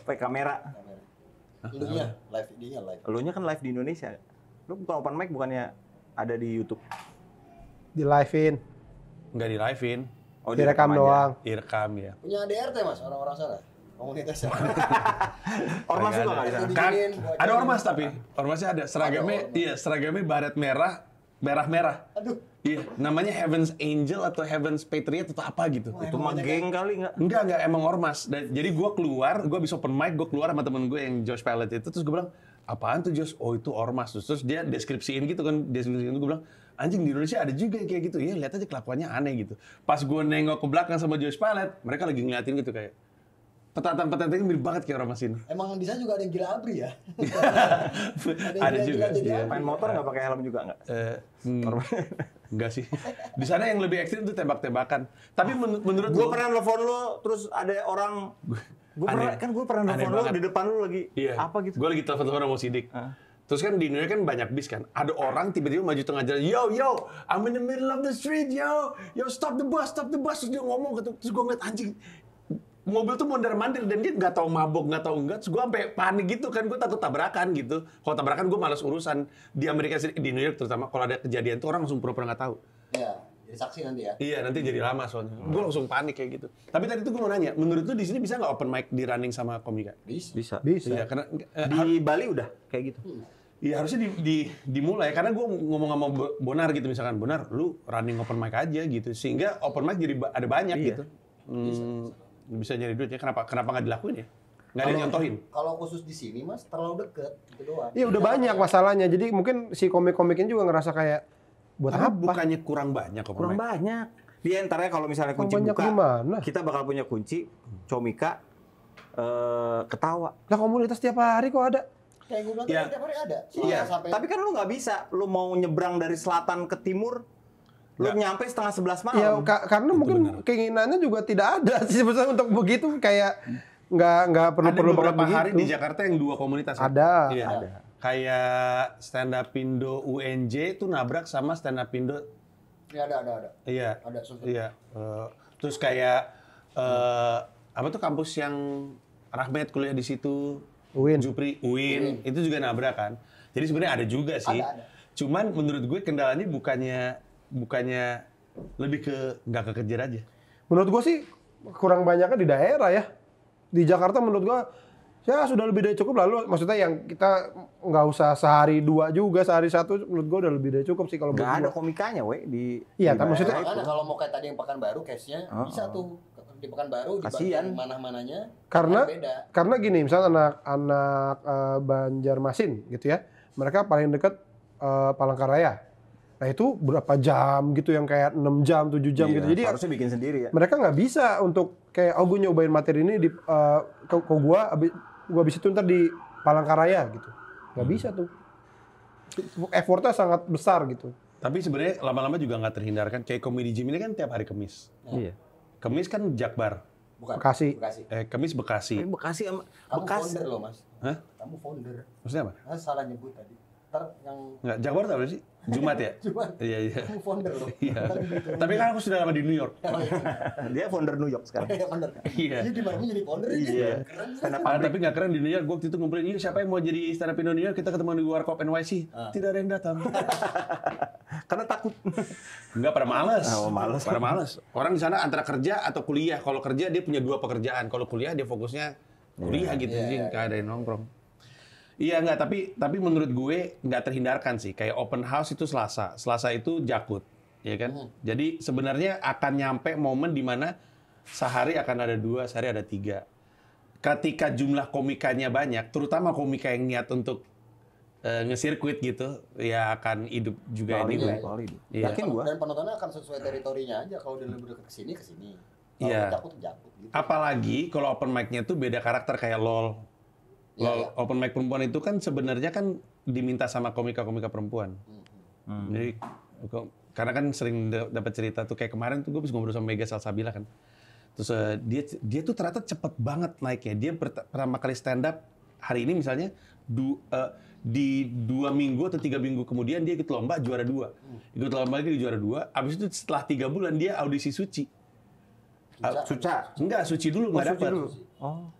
Pakai kamera. Elunya live, dia live. Elunya kan live di Indonesia. Lu bukan open mic bukannya ada di YouTube? Di live-in, Nggak di live-in, Oh, direkam aja. doang. direkam ya. Punya ADRT Mas, orang-orang sana. Komunitasnya. Ormas juga nggak di sana? Kan, Diginin, ada ormas tapi, ormasnya ada. Seragamnya, ormas. iya, seragamnya baret merah, merah-merah. Aduh. Iya, namanya Heaven's Angel atau Heaven's Patriot atau apa gitu. Itu mah geng kali nggak? Enggak, emang ormas. Jadi gue keluar, gue habis open mic, gue keluar sama temen gue yang Josh Pallet itu, terus gue bilang, apaan tuh Josh? Oh itu ormas. Terus dia deskripsiin gitu kan, deskripsiin itu gue bilang, anjing di Indonesia ada juga yang kayak gitu. Iya, lihat aja kelakuannya aneh gitu. Pas gue nengok ke belakang sama Josh Pallet, mereka lagi ngeliatin gitu kayak, petatan-petatanya mirip banget kayak ormas ini. Emang di sana juga ada yang gila abri ya? Ada juga. jadi Iya. Main motor nggak pakai helm juga nggak? Enggak sih. Di sana yang lebih ekstrim tuh tembak-tembakan. Tapi menurut Gue lu, pernah nelfon lu, terus ada orang gue pernah Aneh nelfon lu banget. di depan lu lagi iya, apa gitu. gue lagi telepon-telepon sama Sidik. Terus kan di Indonesia kan banyak bis kan. Ada orang tiba-tiba maju tengah jalan, yo, I'm in the middle of the street, yo, stop the bus. Terus dia ngomong gitu. Terus gue ngeliat anjing, mobil tuh mondar-mandir dan dia nggak tahu mabok, nggak tahu enggak. Terus gue sampai panik gitu kan, gue takut tabrakan gitu. Kalau tabrakan gue malas urusan. Di Amerika Serikat, di New York terutama, kalau ada kejadian tuh orang langsung pura-pura nggak tahu. Ya, jadi saksi nanti ya. Iya, nanti jadi lama soalnya. Gue langsung panik kayak gitu. Tapi tadi tuh gue mau nanya, menurut lu di sini bisa nggak open mic di running sama komika? Bisa. Bisa. Iya, karena Di Bali udah kayak gitu. iya harusnya dimulai karena gue ngomong sama Bonar gitu misalkan, Bonar, lu running open mic aja gitu, sehingga open mic jadi ada banyak Iya. gitu. Bisa nyari duit ya. Kenapa nggak dilakuin ya? Nggak ada yang nyontohin. Kalau khusus di sini Mas, terlalu deket itu doang. Iya udah banyak masalahnya. Jadi mungkin si komik-komiknya juga ngerasa kayak buat Tapi apa? bukannya kurang banyak open Kurang mic? banyak. Di antaranya kalau misalnya kunci Banyak buka, gimana? kita bakal punya kunci, Comika, ketawa. Lah komunitas tiap hari kok ada. Kayak gue bilang Iya. tadi, tiap hari ada. Iya. Sampai Tapi kan lu nggak bisa, lu mau nyebrang dari selatan ke timur, lu Nggak. nyampe setengah 11 malam. Ya karena mungkin benar. keinginannya juga tidak ada sih sebetulnya untuk begitu kayak nggak Ada perlu banget beberapa hari di begitu. Jakarta yang 2 komunitas ya? Ada. Iya. Ada. Kayak stand up Indo UNJ tuh nabrak sama stand up Indo. ya ada. Iya. Ada sempet. Iya. Terus kayak apa tuh kampus yang Rahmat kuliah di situ, UIN. Jupri, UIN, itu juga nabrak kan. Jadi sebenarnya ada juga sih. Ada. Cuman menurut gue kendalanya bukannya lebih ke nggak kekejar aja. Menurut gua sih kurang banyaknya di daerah ya. Di Jakarta menurut gua ya sudah lebih dari cukup lalu. Maksudnya yang kita nggak usah sehari 2 juga, sehari 1 menurut gua udah lebih dari cukup sih kalau Nggak menurut ada gua. komikanya, we di. Iya, di tapi maksudnya- daerah itu. Makanya kalau mau kayak tadi yang Pekanbaru case-nya bisa tuh di Pekanbaru di Kasian. bagian mana-mananya Karena beda. karena gini, misalnya anak-anak Banjarmasin gitu ya, mereka paling dekat Palangkaraya. Nah itu berapa jam gitu yang kayak 6 jam, 7 jam Iya, gitu. Jadi harusnya bikin sendiri ya. mereka nggak bisa untuk kayak gue nyobain materi ini di ke gua abis itu ntar di Palangkaraya gitu. Nggak bisa tuh. Effortnya sangat besar gitu. Tapi sebenarnya lama-lama juga nggak terhindarkan. Kayak Comedy Gym ini kan tiap hari Kemis. Iya. Kemis kan Jakbar. Bukan. Bekasi. Kemis Bekasi. Tapi Bekasi sama Kamu Bekasi. founder loh, Mas. Hah? Kamu founder. Maksudnya apa? Nah, salah nyebut tadi. Ntar yang Nggak, Jakbar tau gak sih? Jumat ya? Jumat. Iya. kamu founder loh. Iya. Ntar gitu. Tapi kan aku sudah lama di New York. Dia founder New York sekarang. Ya, founder. Iya. Iya, di mana jadi founder ini? Iya. Keren. Stand up Tapi nggak keren di New York. Gue waktu itu ngumpulin, iya siapa yang mau jadi stand up Indo New York? Kita ketemu di Warkop NYC. Tidak ada yang datang. Karena takut. Enggak, pada males. Oh, males. Pada males. Orang di sana antara kerja atau kuliah. Kalau kerja dia punya 2 pekerjaan. Kalau kuliah dia fokusnya kuliah gitu. Jadi nggak ada yang nongkrong. Iya nggak, tapi menurut gue nggak terhindarkan sih. Kayak open house itu Selasa. Selasa itu Jakut, ya kan? Jadi sebenarnya akan nyampe momen di mana sehari akan ada 2, sehari ada 3. Ketika jumlah komikanya banyak, terutama komika yang niat untuk nge-sirkuit gitu, ya akan hidup juga anyway. Iya. Yakin gua. Dan penontonnya akan sesuai teritorinya aja. Kalau dia lebih dekat ke sini, ke sini. Iya. Kalau jakut gitu. Apalagi kalau open mic-nya tuh beda karakter kayak LOL. Iya, LOL, iya. open mic perempuan itu kan sebenarnya kan diminta sama komika-komika perempuan. Jadi karena kan sering dapat cerita tuh kayak kemarin tuh gue bisa ngobrol sama Mega Salsabila kan. Terus dia tuh ternyata cepet banget naiknya. Dia pertama kali stand up hari ini misalnya di 2 minggu atau 3 minggu kemudian dia ikut lomba juara 2. Ikut lomba lagi di juara 2. Abis itu setelah 3 bulan dia audisi Suci. Suca. Enggak, Suci dulu nggak dapat. Oh.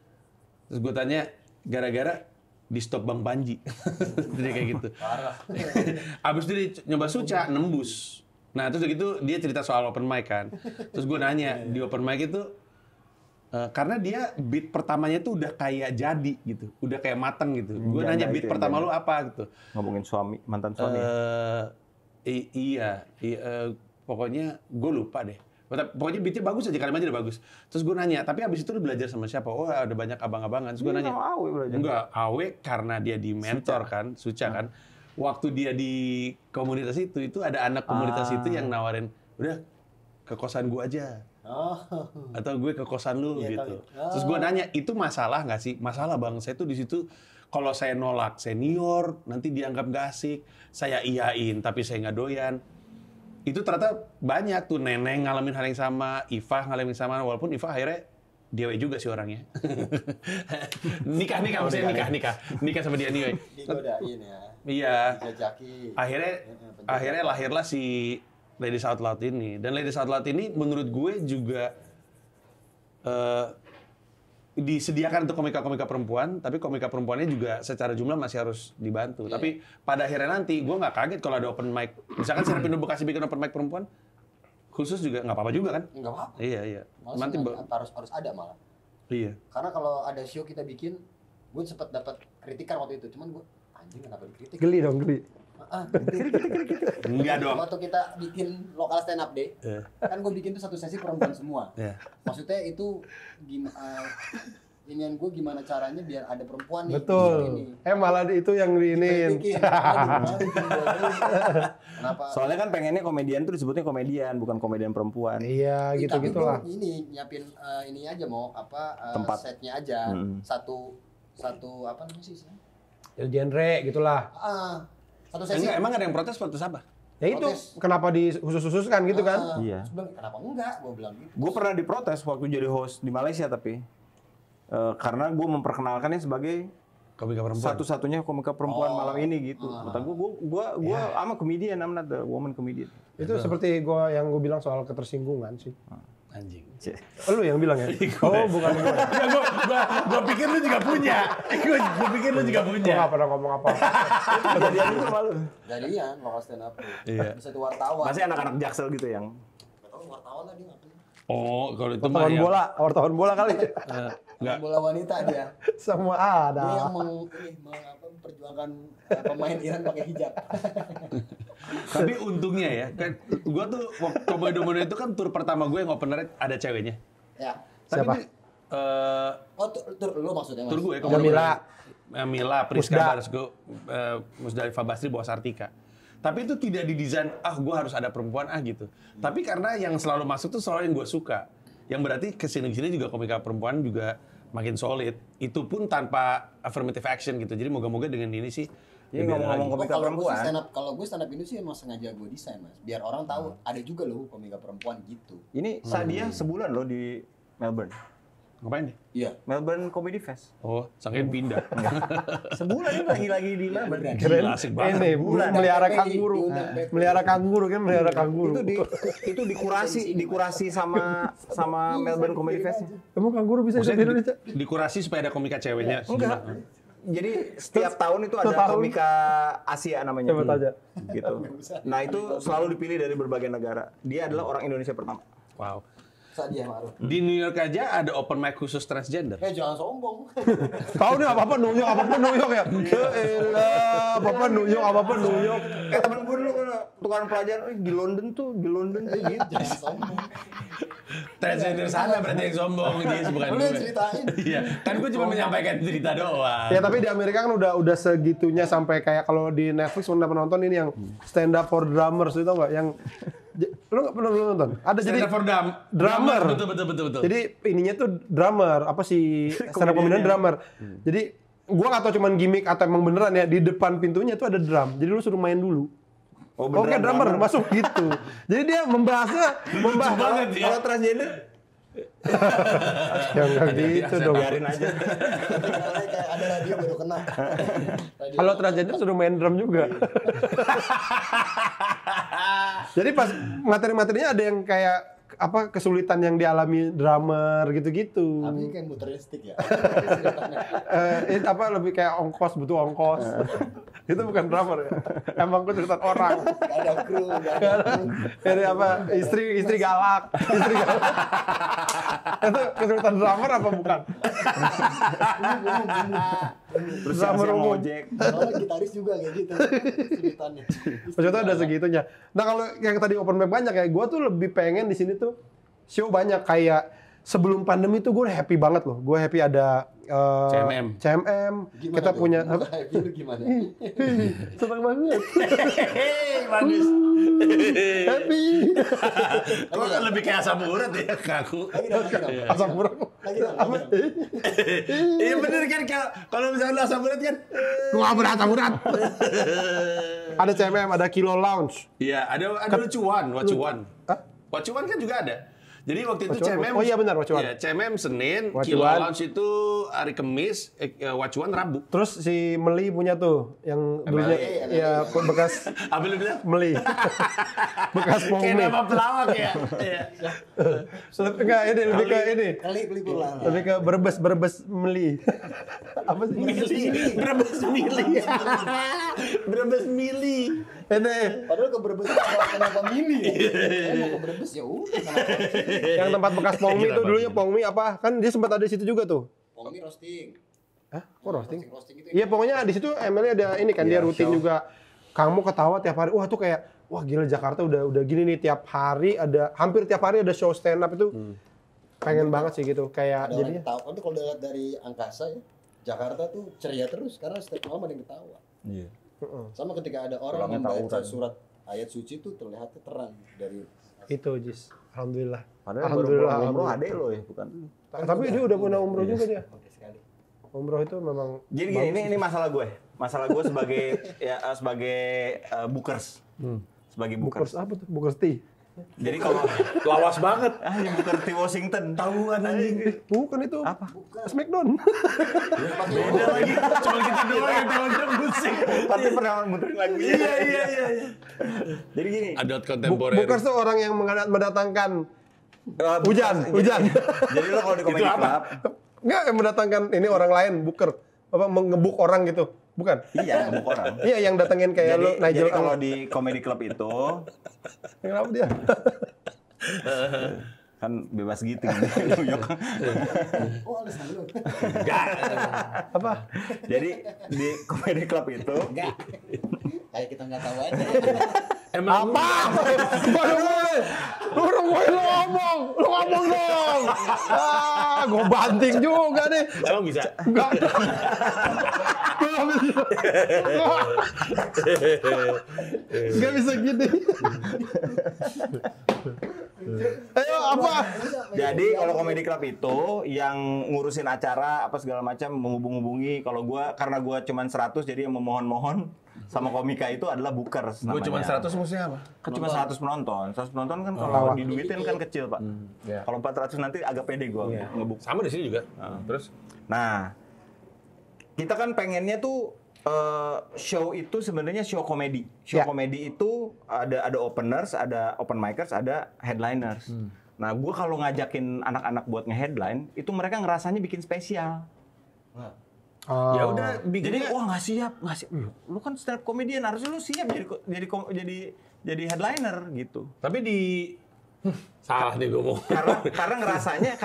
Terus gue tanya gara-gara di stop Bang Panji. Jadi kayak gitu. Parah. Abis itu dia nyoba Suca, nembus. Nah terus gitu dia cerita soal open mic kan. Terus gue nanya di open mic itu karena dia beat pertamanya tuh udah kayak jadi gitu, udah kayak mateng gitu. Gue nanya beat pertama lu apa gitu. Ngomongin mantan suami. Iya, pokoknya gue lupa deh. Pokoknya beatnya bagus aja, kalimatnya udah bagus. Terus gue nanya, tapi abis itu lu belajar sama siapa? Oh ada banyak abang-abangan. Terus gue nanya, Awe belajar. enggak, Awe karena dia di mentor kan, Suca kan. Waktu dia di komunitas itu ada anak komunitas itu yang nawarin, udah ke kosan gue aja. Atau gue ke kosan lu gitu. Terus gue nanya, itu masalah nggak sih? Masalah bang, saya tuh di situ kalau saya nolak senior, nanti dianggap nggak asik. Saya iyain, tapi saya nggak doyan. Itu ternyata banyak tuh Neneng ngalamin hal yang sama, Iva ngalamin sama, walaupun Iva akhirnya dewe juga sih orangnya. nikah sama dia anyway. Digodain ya. Iya. Dijajaki. Akhirnya lahirlah si Ladies Out Loud ini. Dan Ladies Out Loud ini menurut gue juga disediakan untuk komika-komika perempuan, tapi komika perempuannya juga secara jumlah masih harus dibantu. Tapi pada akhirnya nanti, gue nggak kaget kalau ada open mic. Misalkan Stand Up Indo Bekasi bikin open mic perempuan, khusus juga nggak apa-apa juga kan? Nggak apa-apa. Iya. Malah Nanti harus ada malah. Iya. Karena kalau ada show kita bikin, gue sempat dapat kritikan waktu itu. Cuman gue, anjing kenapa dikritik? Geli dong, geli. Enggak dong. Waktu kita bikin lokal stand up day, kan gue bikin tuh satu sesi perempuan semua. Maksudnya itu inian gue gimana caranya biar ada perempuan nih. Betul. Malah itu yang diinin. Kenapa? Soalnya kan pengennya komedian tuh disebutnya komedian, bukan komedian perempuan. Iya, gitu-gitulah. Tapi ini nyiapin ini aja mau Tempat. setnya aja. Satu apa namanya sih? Genre gitulah. Satu sesi. Emang ada yang protes apa? Ya itu Protes. kenapa dikhusus-khususkan gitu kan? Iya. Sebenarnya kenapa enggak? Gue bilang gitu. Gue pernah diprotes waktu jadi host di Malaysia tapi karena gue memperkenalkannya sebagai Komika perempuan. satu-satunya komika perempuan malam ini gitu. Kata gue I'm a comedian, I'm not the woman comedian. Itu seperti yang gue bilang soal ketersinggungan sih. Anjing. Lu yang bilang ya? Oh, bukan gue. Gua pikir lu juga punya. Gua pikir lu juga Gue punya. gak pernah ngomong apa. Kejadian itu malu. Jadian lokal stand up. Iya. Bisa tuh wartawan. Masih anak-anak Jaksel gitu yang Gak tau wartawan lah dia ngapain. Oh, kalau itu mah Wartawan bola kali. enggak. Bola wanita dia. Semua Dia ada. yang memperjuangkan pemain Iran pakai hijab. Tapi untungnya ya, kan gua tuh Komodo itu kan tur pertama gue yang opener ada ceweknya. Ya. Tapi Siapa? ini, Oh, tur lu maksudnya Mas? tur gue Mila, Priska Barsgo, Musdalifah Basri, Bawa Sartika. Tapi itu tidak didesain, gue harus ada perempuan gitu. Tapi karena yang selalu masuk tuh selalu yang gue suka. Yang berarti kesini-sini juga komika perempuan juga makin solid. Itu pun tanpa affirmative action gitu. Jadi moga-moga dengan ini sih. Ini lebih ada ngomong-ngomong lagi. komika perempuan. Kalau gue stand up ini sih emang sengaja gue desain Mas, biar orang tahu ada juga loh komika perempuan gitu. Ini Sadia sebulan loh di Melbourne. Ngapain nih? Iya. Melbourne Comedy Fest. Oh, sangkain pindah. Sebulan ini lagi di Melbourne. Keren. Asik banget. Ini melihara kanguru. Melihara kanguru kan, melihara kanguru. Itu dikurasi sama Melbourne Comedy Fest. Emang kanguru bisa hidup di Indonesia? Dikurasi supaya ada komika ceweknya. Enggak. Jadi setiap tahun itu ada komika Asia namanya. Coba tanya. Gitu. Nah, itu selalu dipilih dari berbagai negara. Dia adalah orang Indonesia pertama. Wow. Sadia Ma'ruf. Di New York aja ada open mic khusus transgender. Jangan sombong. Tahu nih apa-apa New York ya. Elah, apa-apa New York. Temen gue dulu kan tukaran pelajaran di London tuh gitu. Jangan sombong. Transgender sana berarti yang sombong dia bukan Lu gue. yang ceritain. Iya, kan gue cuma menyampaikan cerita doang. Ya tapi di Amerika kan udah segitunya sampai kayak kalau di Netflix udah nonton ini yang stand up for drummers itu tau nggak yang lu nggak pernah nonton? Ada jadi Stand up for drummer. Betul. Jadi ininya tuh drummer apa sih stand up comedian drummer. Jadi gua nggak tahu cuman gimmick atau emang beneran ya di depan pintunya tuh ada drum. Jadi lu suruh main dulu. Oke, drummer masuk gitu. Jadi dia membahas banget ya. Kalau transgender ya enggak gitu dong. biarin aja. Kayak ada radio baru kena. Kalau transgender suruh main drum juga. Jadi pas materi-materinya ada yang kayak apa kesulitan yang dialami drummer gitu-gitu. Tapi kayak muter stick ya. Apa lebih kayak butuh ongkos. Itu bukan drummer ya. Emang kesulitan orang. Gak ada kru, gak ada kru. Dari apa istri galak. Itu kesulitan drummer apa bukan? Terus Drummer yang umum. ojek. Soalnya gitaris juga kayak gitu kesulitannya. Maksudnya ada segitunya. Nah kalau yang tadi open mic banyak ya, gue tuh lebih pengen di sini tuh show banyak kayak sebelum pandemi tuh gue happy banget loh. Gue happy ada CMM. Gimana kita tuh? punya Muka happy lu gimana? senang banget. Bagus. Happy. Kok lebih kayak asam urat ya kaku. Lagi dong, lagi dong. Asam urat. Lagi dong, lagi dong. Iya bener kan kalau misalnya asam urat kan. Gua nggak berat asam urat. Ada CMM, ada Kilo Lounge. Iya, ada lucuan, wacuan. Hah? Wacuan kan juga ada. Jadi waktu itu Wacuan? CMM. Oh iya benar, wacuan. Iya, CMM Senin, Wacuan. Kilo Lounge itu hari Kamis, wacuan Rabu. Terus si Meli punya tuh yang dulunya MLI. ya bekas Apa lu bilang? Meli. Bekas Kayak Mongmi. nama pelawak ya. Iya. Enggak, ini lebih ke ini. Kali pulang. Lebih ke Brebes Meli. Apa sih? Brebes mili. Brebes mili. Ini Padahal ke Brebes kenapa mini ya? Mau ke Brebes ya udah. kenapa? yang tempat bekas Pongmi itu dulunya Pongmi apa? Kan dia sempat ada di situ juga tuh. Pongmi roasting. Hah? Kok roasting? Roasting itu. Iya pokoknya di situ ML ada ini kan dia rutin juga. Kamu ketawa tiap hari. Wah tuh kayak wah gila Jakarta udah gini nih tiap hari ada hampir tiap hari ada show stand up itu. Pengen banget sih gitu kayak Ada orang jadinya. ketawa. Tapi kalau dilihat dari angkasa ya, Jakarta tuh ceria terus karena setiap malam ada yang ketawa. Iya. Sama ketika ada orang Pulangnya membaca tawuran. surat ayat suci itu terlihatnya terang dari Itu Jis. Alhamdulillah. Padahal baru Alhamdulillah. umroh alhamdulillah. adek lo ya, bukan? Tapi dia udah punya umroh juga dia. oke sekali. Umroh itu memang Jadi gini, ini masalah gue. Masalah gue sebagai sebagai bookers. Sebagai Bookers bookers. apa tuh? Bookers tea. Jadi kalau Lawas banget. yang booker di Washington Tahuan anjing. Bukan itu. apa? Smackdown. Beda lagi. Cuma kita doang yang tahu dia musik. Tapi pernah muterin lagunya. Iya. Jadi gini. Adult kontemporer. Bookers tuh orang yang mendatangkan Hujan. hujan. Jadi lo kalau di comedy club, Enggak, yang mendatangkan ini orang lain, booker. Apa, ngebuk orang gitu. Bukan? iya ngebuk orang. Iya, yang datengin kayak Jadi, lu, Nigel. jadi kalau di comedy club itu Kenapa dia? kan bebas gitu. Oh, ada salut. Apa? Jadi di comedy club itu Enggak. Kayak kita nggak tahu aja. Emang Apa? Lu ngomong dong. Gue banting juga nih. emang bisa? Enggak. Enggak bisa gini. Ayo apa? Jadi kalau comedy club itu yang ngurusin acara apa segala macam menghubung-hubungi kalau gua karena gua cuman 100 jadi yang memohon-mohon sama komika itu adalah bookers Gue namanya. cuma 100 musuhnya apa? Kan cuma 100 penonton. 100 penonton kan kalau diduitin kan kecil, Pak. Iya. Kalau 400 nanti agak pede gua ngebuk. Sama di sini juga. Terus? Nah, kita kan pengennya tuh show itu sebenarnya show komedi. Show Ya. komedi itu ada openers, ada open micers, ada headliners. Nah, gua kalau ngajakin anak-anak buat nge-headline, itu mereka ngerasanya bikin spesial. Ya udah Jadi bikinnya. wah nggak siap. Lu kan stand up comedian harusnya lu siap jadi headliner gitu. Tapi di salah nih gue mau. Karena ngerasanya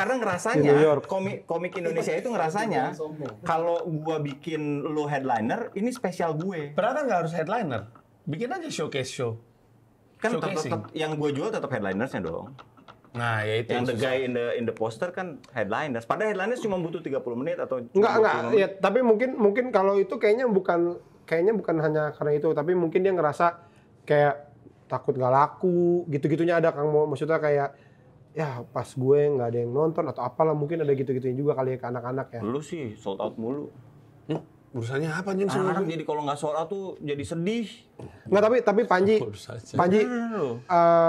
Di New York. komik Indonesia itu ngerasanya kalau gua bikin lu headliner ini spesial gue. Ternyata nggak harus headliner. Bikin aja showcase show. Kan Showcasing. tetap yang gue jual tetap headlinersnya dong. Nah, ya itu. Yang the susah. guy in the poster kan headliners. Padahal headliners cuma butuh 30 menit atau Enggak. 20 menit. Ya, tapi mungkin kalau itu kayaknya bukan hanya karena itu, tapi mungkin dia ngerasa kayak takut nggak laku, gitu-gitunya ada Kang Mo. Maksudnya kayak ya pas gue nggak ada yang nonton atau apalah mungkin ada gitu-gitunya juga kali ya ke anak-anak ya. Lu sih sold out mulu. Urusannya apa anjing sama Anak-anak gue? jadi kalau nggak sold out tuh jadi sedih. Nggak, tapi Panji, Urusannya. Panji,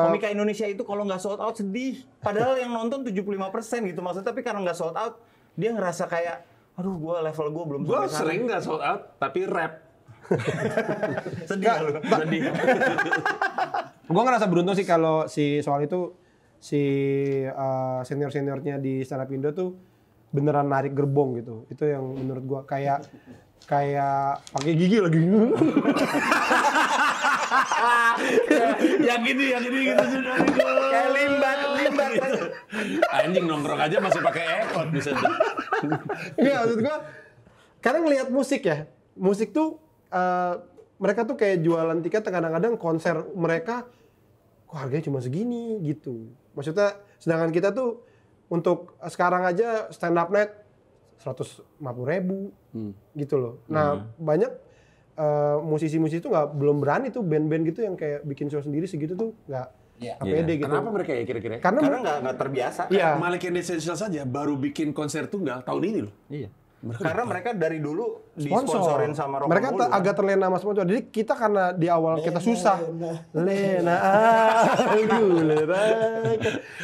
Komika Indonesia itu kalau nggak sold out sedih. Padahal yang nonton 75% gitu maksudnya, tapi karena nggak sold out, dia ngerasa kayak, aduh level gue belum Gue sampai sana. sering nggak sold out, tapi rap. Sedih lu. Sedih. gue ngerasa beruntung sih kalau soal itu senior-seniornya di stand up Indo tuh beneran narik gerbong gitu. Itu yang menurut gue kayak pakai gigi lagi. yang gini gitu sudah. Kayak limbat. Anjing nongkrong aja masih pakai ekot bisa. Iya, maksud gue karena ngelihat musik ya. Musik tuh mereka tuh kayak jualan tiket, kadang-kadang konser mereka kok harganya cuma segini gitu. Maksudnya sedangkan kita tuh untuk sekarang aja stand up night 150.000 gitu loh. Nah banyak musisi-musisi itu belum berani tuh, band-band gitu yang kayak bikin show sendiri segitu tuh nggak pede gitu. Kenapa mereka ya kira-kira? Karena Nggak terbiasa. iya. Malik and the Essentials saja baru bikin konser tunggal tahun ini loh. Iya. Karena mereka dari dulu Sponsor. disponsorin sama Rock Mereka Mulu, agak terlena sama sponsor. Jadi kita karena di awal kita susah. Lena,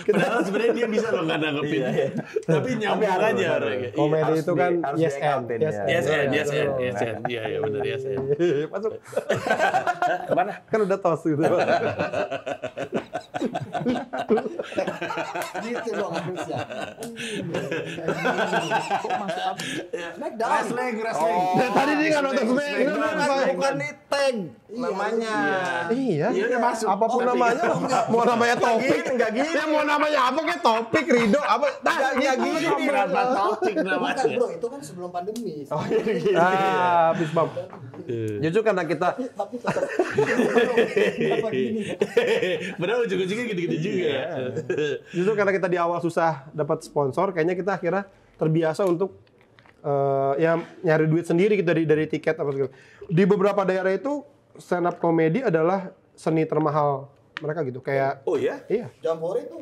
Padahal sebenarnya dia bisa loh nggak nanggepin. Tapi nyambung aja orangnya. komedi itu kan yes and. Yes and. Iya benar yes and. Masuk. Kemana? Kan udah tos gitu. Gitu dong harusnya. Smackdown. Wrestling. Tadi dia nggak nonton Smackdown. bukan di tag namanya. Iya. Iya, udah masuk. Apapun namanya, mau namanya topik, nggak gini. Ya mau namanya apa kayak topik, Rido, apa? Nggak gini. Berapa topik Bukan namanya? bro, itu kan sebelum pandemi. Habis bab. Justru karena kita Tapi tetap apa gini? Padahal ujung-ujungnya gitu-gitu juga ya. Justru karena kita di awal susah dapat sponsor, kayaknya kita akhirnya terbiasa untuk ya nyari duit sendiri gitu dari tiket apa segala. Di beberapa daerah itu stand up comedy adalah seni termahal mereka gitu. Kayak Oh ya? iya. Jambore itu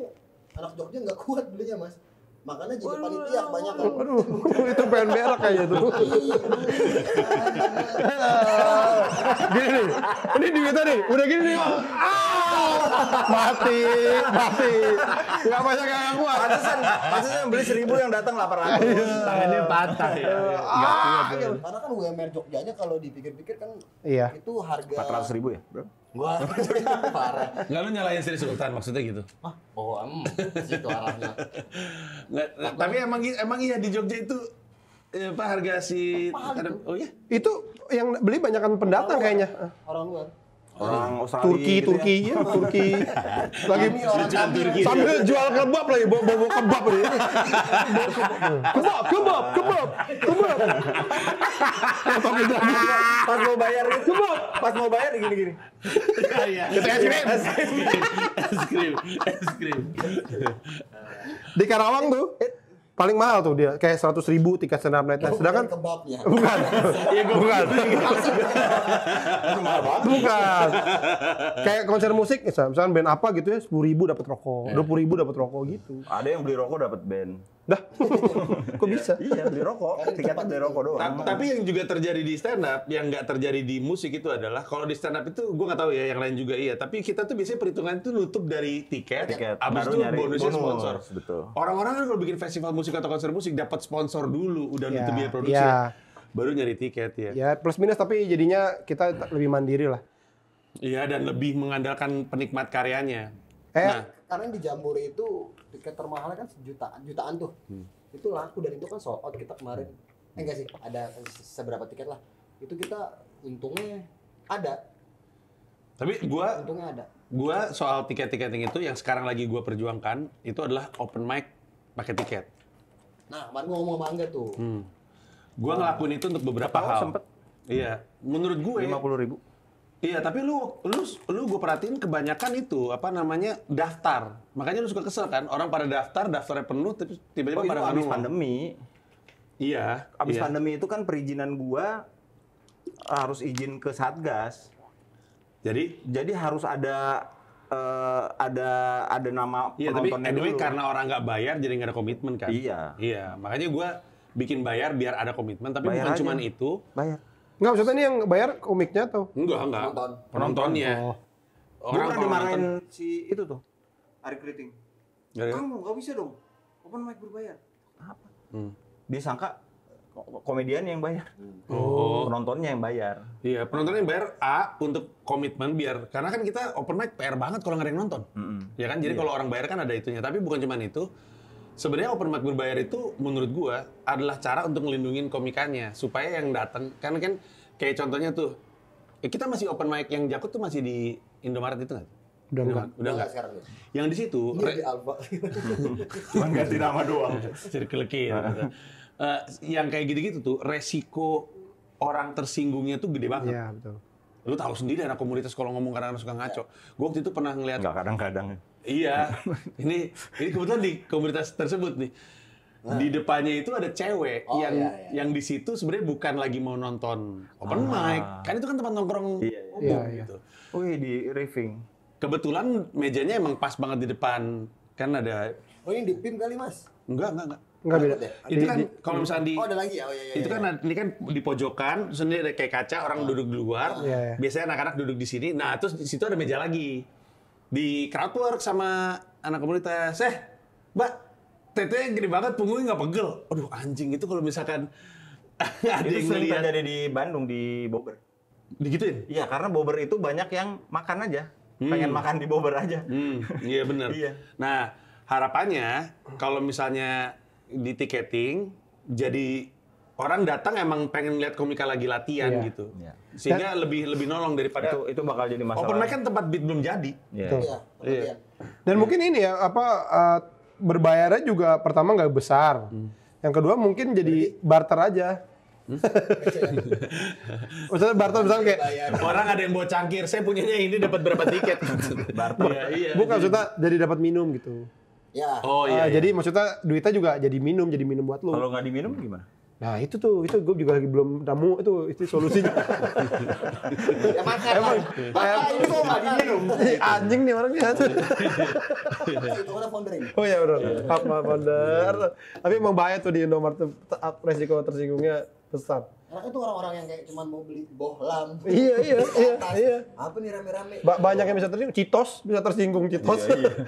anak Jogja nggak kuat belinya mas. Makanya jadi panitia kebanyakan. Aduh, itu pengen berak kayaknya tuh. Gini nih, ini duitnya nih, udah gini nih. Mati. Gak banyak yang kuat. Pantesan yang beli 1.000 yang datang 800. Tangannya patah ya. Karena kan UMR Jogjanya kalau dipikir-pikir kan Iya. itu harga 400.000 ya, bro? Wah, parah. Nggak lu nyalain Sri Sultan maksudnya gitu? Ah, situ arahnya. Nggak, tapi emang iya di Jogja itu apa harga si oh iya? Itu yang beli banyakan pendatang kayaknya. Orang luar. Orang Australia Turki. Lagi Kami orang Turki. sambil jual kebab lagi, bawa kebab nih. Kebab. Pas mau bayar gini-gini. Iya. Es krim. Di Karawang tuh paling mahal tuh dia, kayak 100.000 tiket stand up night. Sedangkan kebabnya. bukan. Kayak konser musik misalnya band apa gitu ya, 10.000 dapat rokok, 20.000 dapat rokok gitu. Ada yang beli rokok dapat band. Dah. Kok bisa? Iya, beli rokok. Tiketnya beli rokok doang. Tapi yang juga terjadi di stand up, yang nggak terjadi di musik itu adalah kalau di stand up itu gue nggak tahu ya, yang lain juga iya. Tapi kita tuh biasanya perhitungan itu nutup dari tiket, abis Baru itu nyari bonusnya bonus, sponsor. betul. Orang-orang kan kalau bikin festival musik atau konser musik dapat sponsor dulu, udah nutup biaya produksi, iya. baru nyari tiket ya. Ya plus minus tapi jadinya kita lebih mandiri lah. Iya, dan lebih mengandalkan penikmat karyanya. Nah, Karena di Jambore itu tiket termahalnya kan jutaan tuh. Itu laku dan itu kan sold out kita kemarin. Enggak sih, ada seberapa tiket lah. Itu kita untungnya ada. Tapi Untungnya ada. gua soal tiket-tiketing itu yang sekarang lagi gua perjuangkan itu adalah open mic pakai tiket. Nah, kemarin gua ngomong sama Angga tuh. Gua ngelakuin itu untuk beberapa hal. Sempet. Iya, menurut gue 50.000. Iya, tapi lu gue perhatiin kebanyakan itu apa namanya daftar. Makanya lu suka kesel kan, orang pada daftarnya penuh, tapi tiba-tiba pada Abis ngomong. pandemi. Iya. Abis iya. pandemi itu kan perizinan gua harus izin ke Satgas. Jadi harus ada nama Iya, tapi penontonnya anyway dulu. karena orang nggak bayar jadi nggak ada komitmen kan. Iya. Iya, makanya gue bikin bayar biar ada komitmen, tapi Bayar bukan aja. cuman itu. Bayar. Enggak, maksudnya ini yang bayar komiknya atau? Enggak. Penontonnya. Oh. Gue pernah kalau dimarahin nonton- si itu tuh, Ari Kriting. Gara-gara- Kamu nggak bisa dong, open mic berbayar. Apa? Hmm. Dia sangka komedian yang bayar, Oh. penontonnya yang bayar. Iya, penontonnya yang bayar A untuk komitmen biar karena kan kita open mic PR banget kalau nggak ada yang nonton. Ya kan? Jadi kalau orang bayar kan ada itunya, tapi bukan cuma itu. Sebenarnya open mic berbayar itu menurut gua adalah cara untuk melindungi komikannya supaya yang datang karena kan kayak contohnya tuh kita masih open mic yang Jakut tuh masih di Indomaret itu nggak? Udah enggak. Udah nggak. sekarang ya. Yang di situ Iya di Alba. Cuma ganti nama doang. Circle K gitu. Yang kayak gitu-gitu tuh resiko orang tersinggungnya tuh gede banget. Iya, betul. Lu tahu sendiri anak komunitas kalau ngomong kadang-kadang suka ngaco. Gue waktu itu pernah ngeliat Enggak kadang-kadang. iya. Ini kebetulan di komunitas tersebut nih. Di depannya itu ada cewek Oh, yang iya. yang di situ sebenarnya bukan lagi mau nonton open mic. Kan itu kan tempat nongkrong Iya, umum iya. gitu. Wih, di riffing. Kebetulan mejanya emang pas banget di depan. Kan ada Oh ini di PIM kali mas? enggak. Enggak beda. Itu kan kalau misalnya di Oh ada lagi ya? Oh iya iya. itu kan ini kan di pojokan, terus ini ada kayak kaca, orang duduk di luar. Iya, iya. Biasanya anak-anak duduk di sini. Nah, terus di situ ada meja lagi. Di crowdwork sama anak komunitas. Mbak, tetenya gede banget, punggungnya nggak pegel. Aduh, anjing itu kalau misalkan ada Itu yang sering ngeliat terjadi di Bandung, di Bogor. digituin. Iya, karena Bogor itu banyak yang makan aja. Pengen makan di Bogor aja. Iya bener. Iya. Nah, harapannya kalau misalnya di tiketing, jadi orang datang emang pengen lihat komika lagi latihan Iya. gitu. Iya. Sehingga lebih nolong daripada Itu bakal jadi masalah. open mic kan tempat beat belum jadi. Iya. Betul. Iya. Kemudian. Dan mungkin ini ya berbayarnya juga pertama nggak besar. Yang kedua mungkin jadi barter aja. Maksudnya barter misalnya kayak Orang ada yang bawa cangkir, saya punyanya ini dapat berapa tiket. Barter. Iya. bukan maksudnya jadi dapat minum gitu. Ya. Oh iya. Jadi maksudnya duitnya juga jadi minum buat lu. Kalau nggak diminum gimana? Nah itu gue juga lagi belum nemu itu solusinya. Ya makan lah. Makan ini kok nggak diminum. Anjing nih orangnya. Itu kan founder ini. Oh iya benar. Apa founder. Tapi emang bahaya tuh di Indomaret tuh, resiko tersinggungnya besar. Karena itu orang-orang yang kayak cuma mau beli bohlam. Iya. Apa nih rame-rame? Banyak yang bisa tersinggung. Citos bisa tersinggung.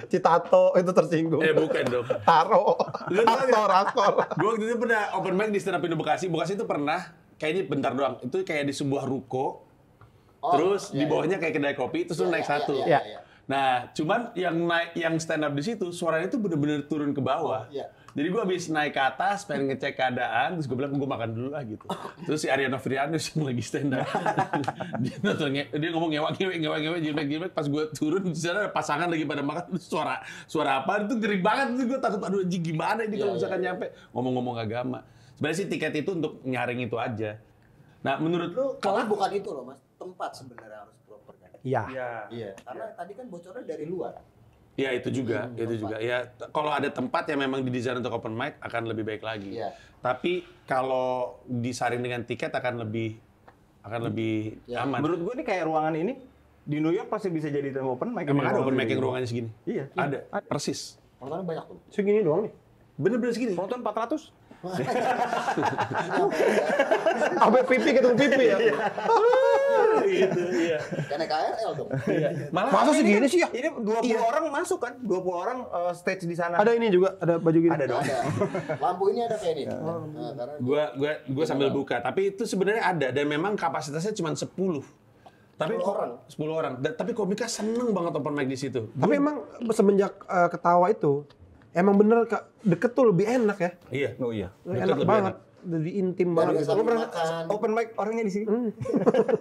Citato itu tersinggung. Bukan dong. Taro. Aktor. Gue waktu itu pernah open mic di stand up Indo Bekasi. Bekasi itu pernah, kayaknya bentar doang. Itu kayak di sebuah ruko. Terus di bawahnya kayak kedai kopi, terus lu naik satu. Iya. Nah, cuman yang stand up di situ suaranya itu bener-bener turun ke bawah. Iya. Jadi gue habis naik ke atas, pengen ngecek keadaan, terus gue bilang gue makan dulu lah gitu. Terus si Ariana Frianus yang lagi stand up, dia ngomong ngewek, jimek. Pas gue turun di sana ada pasangan lagi pada makan, suara apa? Itu ngeri banget, itu gue takut aduh anjing gimana ini kalau misalkan nyampe ngomong-ngomong agama. Sebenarnya sih tiket itu untuk nyaring itu aja. Nah, menurut lu Tapi bukan itu loh mas, tempat sebenarnya harus proper kan? Iya. Iya. Karena tadi kan bocornya dari luar. ya itu juga. Ya kalau ada tempat yang memang didesain untuk open mic akan lebih baik lagi. Iya. Tapi kalau disaring dengan tiket akan lebih Ya. aman. Menurut gue nih kayak ruangan ini di New York pasti bisa jadi open mic. Emang ada open mic yang ruangannya segini? Iya. Ada. Persis. Penontonnya banyak tuh. Segini doang nih. Bener-bener segini. Penonton 400. Sampai pipi ketemu pipi ya. Gitu, iya. Kan naik KRL dong. Masa segini sih ya? Ini 20 orang masuk kan? 20 orang stage di sana. Ada ini juga, ada baju gini. Ada dong. Ada. Lampu ini ada kayak ini. Nah, karena Gua sambil buka, tapi itu sebenarnya ada dan memang kapasitasnya cuma 10. Tapi 10 orang. 10 orang. Tapi komika seneng banget open mic di situ. Tapi emang semenjak ketawa itu, emang bener deket tuh lebih enak ya. Iya. Oh iya. Enak lebih banget. Lebih intim Dan banget. nggak Gitu. sambil Pernah makan. open mic orangnya di sini?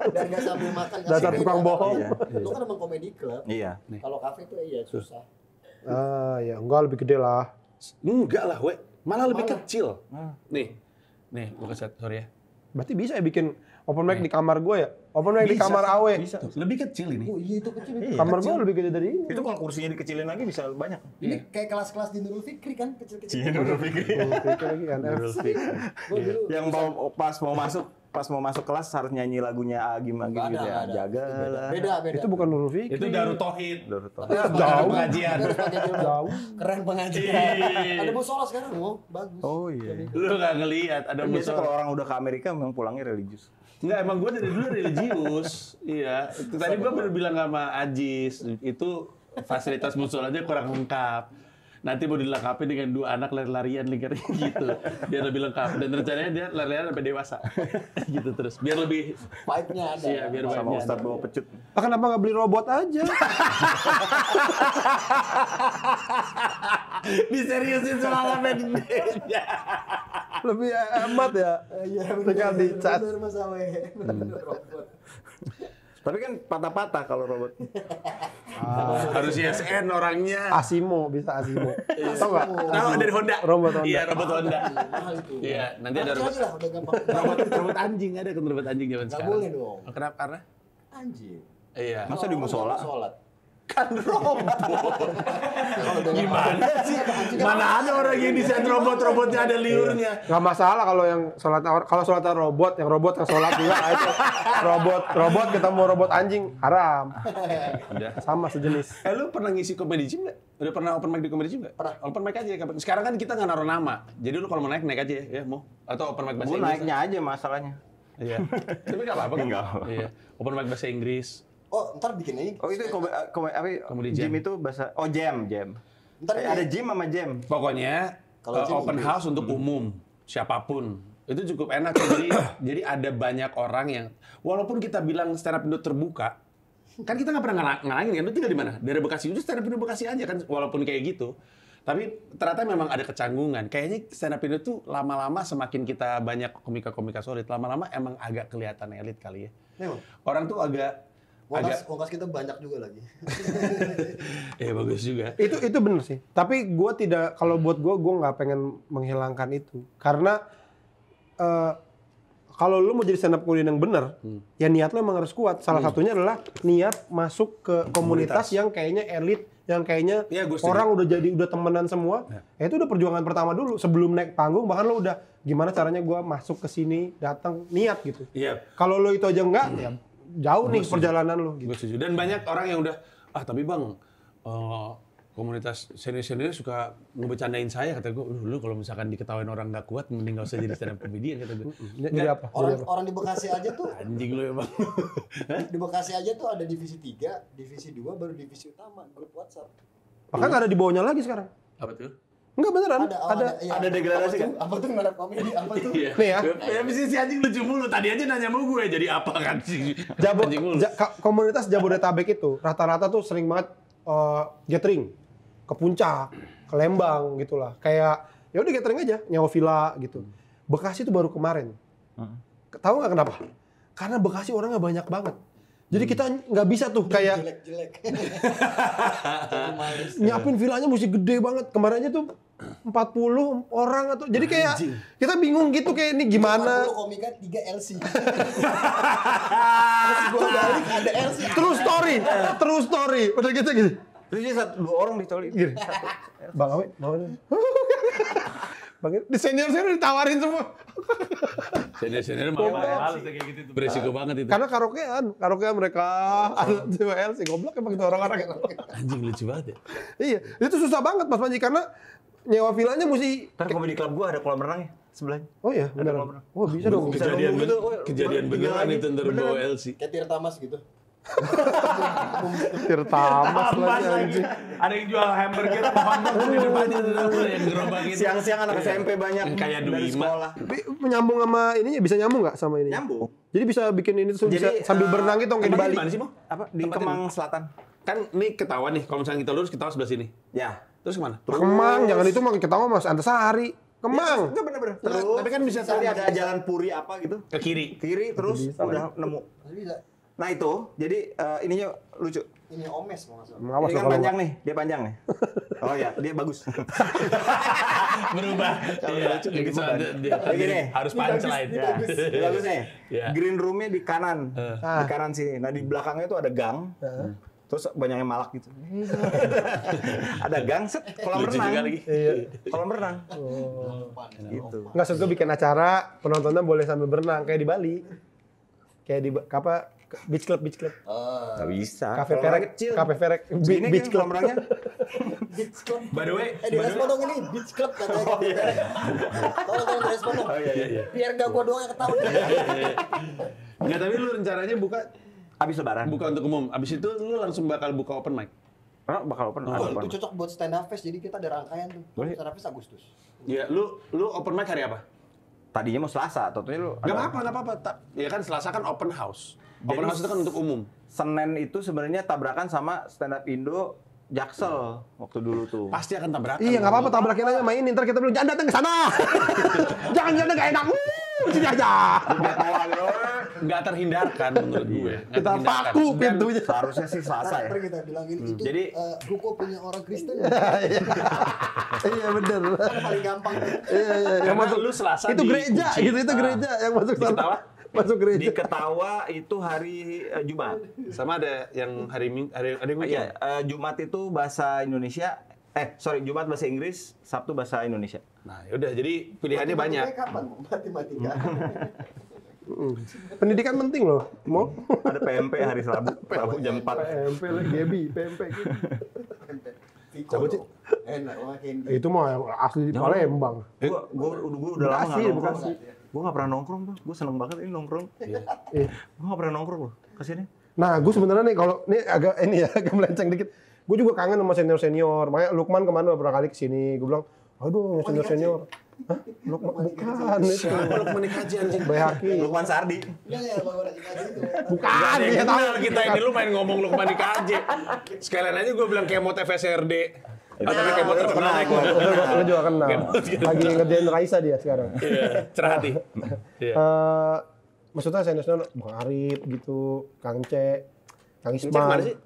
Dan nggak sambil makan. kan Dasar beda. tukang bohong. Itu kan emang komedi club. Iya. Kalau kafe itu iya susah. Ya enggak lebih gede lah. Enggak lah, we. Malah lebih kecil. Nih, gua kasih sorry ya. Berarti bisa ya bikin open mic di kamar gue ya? Open mic di Bisa. kamar Awe. Tuh, lebih kecil ini. Oh iya itu kecil itu. Kamar gue lebih gede dari ini. Itu kalau kursinya dikecilin lagi bisa banyak. Ini kayak kelas-kelas di Nurul Fikri kan kecil-kecil. Pikir lagi kan. Gua dulu Yang mau pas mau masuk pas mau masuk kelas harus nyanyi lagunya Agim Nggak gitu ada, ya. nggak ada. Jagalah. Beda. Itu bukan Nurul Fikri. Itu Darut Tauhid. Jauh. Pengajian. Harus pakai jilbab. Jauh. Keren pengajian. Iya. Ada musola sekarang, bagus. Oh iya. Lu nggak ngelihat ada Kan biasa kalau musola. orang udah ke Amerika memang pulangnya religius. Enggak, emang gue dari dulu religius. Iya. Itu tadi gue baru bilang sama Ajis, itu fasilitas musolanya kurang lengkap. Nanti mau dilengkapi dengan 2 anak lari-larian lingkar gitu. Biar lebih lengkap. Dan rencananya dia lari-larian sampai dewasa. Gitu terus. Biar lebih Vibe-nya ada. iya, biar Sama banyak. Ustadz bawa pecut. Kenapa nggak beli robot aja? Diseriusin soal apa duitnya. Lebih hemat ya. Iya, Tinggal dicas. Bener Mas Awe. Tapi kan patah-patah kalau robot. Harus ISN orangnya. Asimo, bisa Asimo. Tahu nggak? Tahu dari Honda. Robot Honda. Iya, robot Honda. Mahal itu. Iya, nanti ada Nanti robot. aja lah, udah gampang. Robot anjing ada kan robot anjing zaman Nggak sekarang. boleh dong. Oh, kenapa? Karena Anjing. iya. Masa di musola? Sholat. Kan robot. Gimana sih? Mana ada orang yang desain robot-robotnya ada liurnya. Nggak masalah kalau yang sholat robot, yang sholat juga itu robot kita mau robot anjing haram. Udah. Sama sejenis. Lu pernah ngisi Comedy Gym nggak? Udah pernah open mic di Comedy Gym nggak? Pernah. Open mic aja. Sekarang kan kita nggak naruh nama. Jadi lu kalau mau naik aja ya mau. Atau open mic bahasa Gue Inggris. naiknya aja masalahnya. Iya. Tapi nggak apa-apa kan? Nggak apa-apa. Iya. Open mic bahasa Inggris. Oh, ntar bikin ini. Oh itu Comedy gym jam. itu bahasa jam. Ntar Ada gym sama jam. Pokoknya Kalau gym open Inggris. house untuk umum, siapapun. Itu cukup enak. Jadi ada banyak orang yang walaupun kita bilang stand up Indo terbuka, kan kita nggak pernah ngalangin kan. Lu tinggal di mana? Dari Bekasi. Udah stand up Indo Bekasi aja kan walaupun kayak gitu. Tapi ternyata memang ada kecanggungan. Kayaknya stand up Indo tuh lama-lama semakin kita banyak komika-komika solid, lama-lama emang agak kelihatan elit kali ya. Memang. Orang tuh agak Ongkas kita banyak juga lagi. bagus juga. Itu bener sih. Tapi gue tidak, kalau buat gue nggak pengen menghilangkan itu. Karena kalau lu mau jadi stand up comedian yang bener, ya niat lu emang harus kuat. Salah satunya adalah niat masuk ke komunitas yang kayaknya elit, yang kayaknya Iya, gua setuju. orang udah temenan semua. Ya itu udah perjuangan pertama dulu. Sebelum naik panggung, bahkan lu udah gimana caranya gue masuk ke sini, datang, niat gitu. Iya. Kalau lu itu aja enggak, ya jauh nih perjalanan lu. Gitu. Gue setuju. Dan banyak orang yang udah, tapi bang, komunitas senior-senior suka ngebecandain saya, kata gue, lu kalau misalkan diketawain orang nggak kuat, mending nggak usah jadi stand up comedian, kata gue. Jadi apa? Orang di Bekasi aja tuh, Anjing lu ya bang. di Bekasi aja tuh ada divisi 3, divisi 2, baru divisi utama, grup WhatsApp. Bahkan ada di bawahnya lagi sekarang. Apa tuh? Enggak beneran. Iya. ada degradasi kan? Apa tuh ngarep komedi? Apa tuh? Iya. Nih ya. Ya mesti si anjing lucu mulu. Tadi aja nanya sama gue, jadi apa kan sih? Anjing mulu. Komunitas Jabodetabek itu rata-rata tuh sering banget gathering ke puncak, ke Lembang gitulah. Kayak ya udah gathering aja, nyawa villa gitu. Bekasi itu baru kemarin. Tahu nggak kenapa? Karena Bekasi orangnya banyak banget. Jadi kita nggak bisa tuh kayak Jelek. nyiapin villanya mesti gede banget. Kemarin aja tuh 40 orang atau jadi kayak kita bingung gitu kayak ini gimana. 40 komika 3 LC. Terus gua balik ada LC. True story. Udah gitu. Terus dia 2 orang ditolak. Gini. Bang Awe, Bang, di senior ditawarin semua. Senior malu kayak gitu. Beresiko banget itu. Karena karaokean mereka ada LC goblok emang itu orang-orang. Anjing lucu banget ya. Iya, itu susah banget Mas Panji karena nyewa villanya mesti. Ntar komedi club gua ada kolam renangnya sebelahnya. Oh iya, benar. Oh bisa dong. Kejadian beneran itu ntar bawa LC. Kayak Tirta Mas gitu. Tirtamas lagi anjing. Ada yang jual hamburger hotdog di depannya tuh yang gerobak itu. Siang-siang anak SMP banyak Kayak dari Duima. sekolah. Tapi menyambung sama ininya bisa nyambung nggak sama ini? Nyambung. Jadi bisa bikin ini tuh bisa sambil berenang gitu kayak di Bali. Mana sih, Mo? Apa di Kemang Selatan? Kan ini ketahuan nih, kalau misalnya kita lurus, ketahuan sebelah sini. Ya. Terus kemana? Kemang, jangan itu mah kita mah Mas Antasari. Kemang. Enggak bener-bener. Terus, tapi kan bisa tadi ada jalan Puri apa gitu. ke kiri. Kiri terus udah nemu. Masih bisa. Nah itu, jadi ininya lucu. Ini Omes mau nggak salah. Awas Ini loh kan kalau panjang nih, dia panjang nih. Oh ya, dia bagus. Berubah. Iya, gitu. Begini. Harus punchline. Ya, dia bagus nih. Iya. Green roomnya di kanan, di kanan sini. Nah di belakangnya itu ada gang. Terus banyak yang malak gitu. Ada gang set, kolam Lucu renang. juga lagi. Kolam renang. Gitu. Nggak, maksud gue bikin acara, penontonnya boleh sambil berenang kayak di Bali. Kayak di apa? Beach club. Nggak bisa. Kafe Kolam renang Ferek, kecil. Kafe Ferek, Begini beach kan club. kolam renangnya. Beach Club. By the way, Di respon dong ini Beach Club katanya. Tolong di respon dong. Biar gak gua doang yang ketahuan. nggak, tapi lu rencananya buka Abis lebaran. untuk umum. Abis itu lu langsung bakal buka open mic. Bakal open. Itu cocok buat stand up fest, jadi kita ada rangkaian tuh. Boleh. Stand up fest Agustus. Ya, lu open mic hari apa? Tadinya mau Selasa, tentunya lu. Nggak apa-apa. Ya kan Selasa kan open house. Open house itu kan untuk umum. Senin itu sebenarnya tabrakan sama stand up Indo Jaksel waktu dulu tuh. Pasti akan tabrakan. Iya, nggak apa-apa, tabrakin aja mainin. Ntar kita bilang, jangan datang ke sana. Jangan nggak enak. Sini aja. Nggak terhindarkan menurut gue. Nggak Kita terhindarkan. paku pintunya. Seharusnya sih Selasa ya. Ntar kita bilang ini itu Jadi, ruko punya orang Kristen. Iya, bener. Kan paling gampang. Iya. Yang Karena masuk lu Selasa itu di gereja, Kunci. gitu. Itu gereja yang masuk sana. Ketawa? Masuk Di gereja. Ketawa itu hari Jumat. Sama ada yang hari ada yang weekend. Iya, Jumat itu bahasa Indonesia. Jumat bahasa Inggris, Sabtu bahasa Indonesia. Nah, yaudah, jadi pilihannya banyak. Kapan? Matematika. Pendidikan penting loh. Mau? Ada PMP hari Rabu jam 4. PMP lagi, Gebi, PMP gitu. Cabut sih. Enak makin. Itu mah yang asli di Palembang. Gua udah lama nggak Bekasi, nongkrong. Bekasi. Gue nggak pernah nongkrong tuh. Gue seneng banget ini nongkrong. Gue nggak pernah nongkrong loh. Kesini. Nah, gue sebenarnya nih kalau ini agak melenceng dikit. Gue juga kangen sama senior. Makanya Lukman kemana beberapa kali kesini. Gue bilang, aduh senior. Hah? Lukman bukan itu. Peluk menikah aja anjing. Bayaki. Lukman Sardi. Ya, baru dikasih itu. Bukan. Dia Dia tahu. kenal kita ini, lu main ngomong Lukman di KJ. Sekalian aja gue bilang kemot FSRD. Tapi kemot terkenal naik. Lo juga kenal. Lagi ngerjain Raisa dia sekarang. Iya, cerah hati. Iya. Maksudnya senior Bang Arif gitu, Kang C, Kang Cek mana Isman. sih?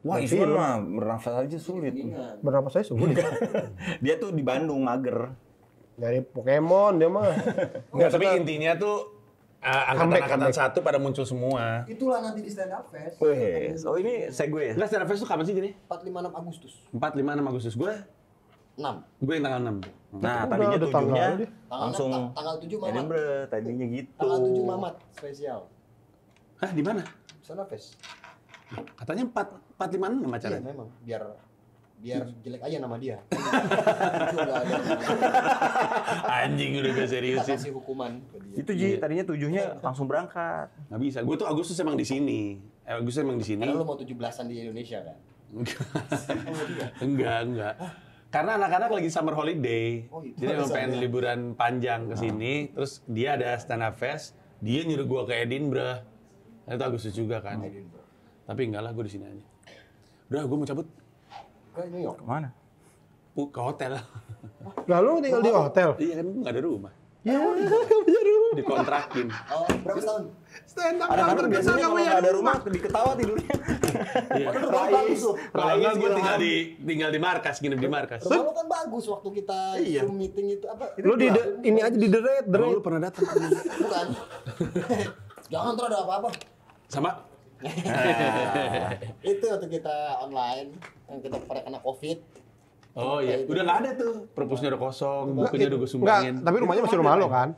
Wah, Isman mah bernafas aja sulit. Berapa saya sulit. Dia tuh di Bandung mager. Dari Pokemon dia mah. Enggak, tapi intinya tuh angkatan-angkatan satu pada muncul semua. Itulah nanti di stand up fest. Wes, oh ini segue ya? Enggak, stand up fest tuh kapan sih jadi? 4-5-6 Agustus. 4-5-6 Agustus. Gue 6. yang tanggal 6. Nah, Udah tadinya ada tanggal tujuhnya dia. langsung Tanggal 7 Mamat. Edinburgh, tadinya gitu. Tanggal 7 Mamat spesial. Hah, di mana? Stand up fest. Katanya 4-5-6 Iya acaranya. memang biar jelek aja nama dia. Itu enggak ada. Anjing udah gak serius Kita sih. kasih hukuman ke dia. Itu Ji, tadinya tujuhnya langsung berangkat. Nggak bisa. Gue tuh Agustus emang di sini. Agustus emang di sini. Karena lu mau 17-an di Indonesia kan? Enggak. Karena anak-anak lagi summer holiday. Oh, itu Jadi emang alasannya. pengen liburan panjang ke sini. Terus dia ada stand up fest. Dia nyuruh gua ke Edinburgh. Nah, itu Agustus juga kan. Tapi enggak lah, gue di sini aja. Udah, gue mau cabut Ke New York. Kemana? ke hotel. Lah lu tinggal di hotel. Iya kan, gue nggak ada rumah. Ya, punya rumah. Dikontrakin. Oh, berapa tahun? Stand up Anak-anak terkenal biasanya nggak kalau punya nggak ada rumah. rumah, di ketawa tidurnya. Iya. Bagus tuh. Kalau enggak, gue tinggal di markas, nginep di markas. Rumah lu kan bagus waktu kita Zoom meeting itu apa? Lu di ini aja di The Red. Emang lu pernah datang? Bukan. Jangan terus ada apa-apa. Sama? Itu waktu kita online yang kita pada kena Covid. Oh iya, udah nggak ada tuh. Perpusnya udah kosong, bukunya udah gue Enggak, sumbangin. tapi rumahnya masih rumah lo kan?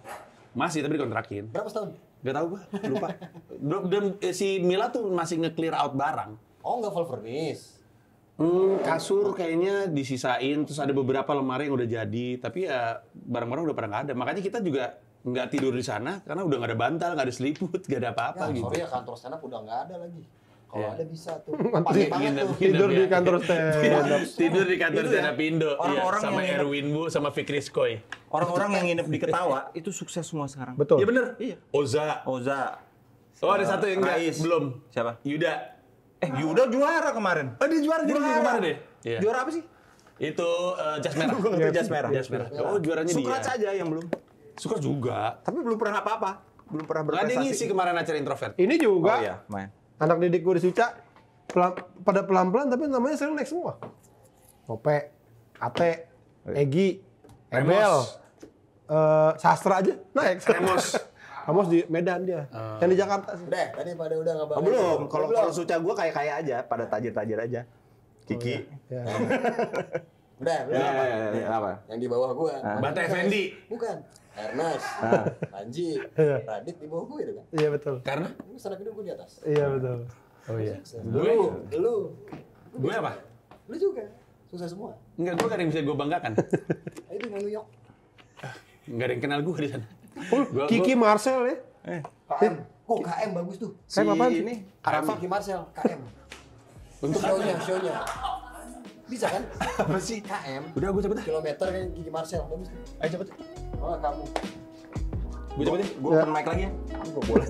Masih, tapi dikontrakin. Berapa tahun? Gak tau gua, lupa. Si Mila tuh masih nge-clear out barang. Oh, enggak full furnish. Kasur kayaknya disisain, terus ada beberapa lemari yang udah jadi, tapi ya barang-barang udah pada nggak ada. Makanya kita juga nggak tidur di sana karena udah nggak ada bantal, nggak ada selimut, nggak ada apa-apa Ya, gitu. sorry ya kantor stand up udah nggak ada lagi. Kalau Iya. ada bisa tuh. Nginep- Pakai banget tuh. Tidur di kantor stand up. Tidur di kantor Itu ya, stand up Indo, iya, orang-orang sama yang- Erwin Bu, sama Fikri Skoy. Orang-orang yang nginep di Ketawa itu sukses semua sekarang. Betul. Iya bener. Iya. Oza. Oza. Oh ada satu yang enggak, Rais. belum. Siapa? Yuda. Yuda juara kemarin. Oh dia juara jadi Juara. kemarin deh. Iya. Juara apa sih? Itu jas merah. Itu jas merah. Jas merah. Oh juaranya Sukrat dia. saja yang belum. Suka juga. Tapi belum pernah apa-apa. Belum pernah Nggak ada yang ngisi berprestasi. kemarin acara introvert. Ini juga Oh iya, main. anak didik gue di Suca pada pelan-pelan tapi namanya sering naik semua. Tope, Ate, Egi, Ebel, Sastra aja naik. Remos. Kamus di Medan dia. Yang di Jakarta sih. Udah, tadi pada udah ngebahas. Oh, belum. Kalau Suca gue kayak aja, pada tajir-tajir aja. Kiki. Ya. Udah, belum apa? Apa? Yang di bawah gua. Bata Effendi. Bukan. Ernest, Panji, Radit di bawah gua itu kan. Iya betul. Karena Ini stand up hidup gua di atas. Iya betul. Oh iya. gue apa? Lu juga. Susah semua. Enggak, gue gak ada yang bisa gue banggakan. Itu yang New York. Enggak ada yang kenal gue di sana. Kiki Marcel ya. KM. Kok KM bagus tuh? KM apaan sih? Ini Kiki Marcel, KM. Untuk show-nya. Bisa kan? apa sih? KM. Udah gue cepet dah. Kilometer kan Kiki Marcel. Bagus. Ayo cepet. Oh, kamu. Gue cepet deh. gue open mic lagi ya. Gue boleh.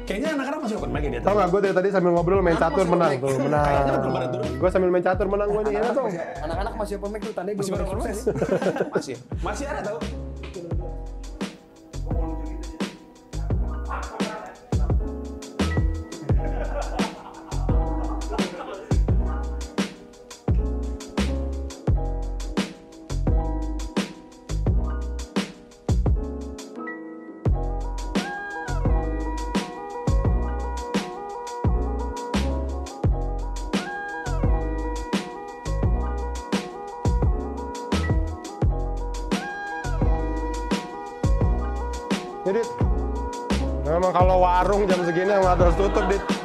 Kayaknya anak-anak masih open mic ya dia. Tau gak gue dari tadi sambil ngobrol main catur menang tuh, menang. Kayaknya belum pada turun. Gue sambil main catur menang gue nih, enak tuh. Anak-anak masih open mic tuh tandanya Masih belum baru sukses. Masih. Masih ada tau. Jadi, memang kalau warung jam segini yang harus tutup, Dit.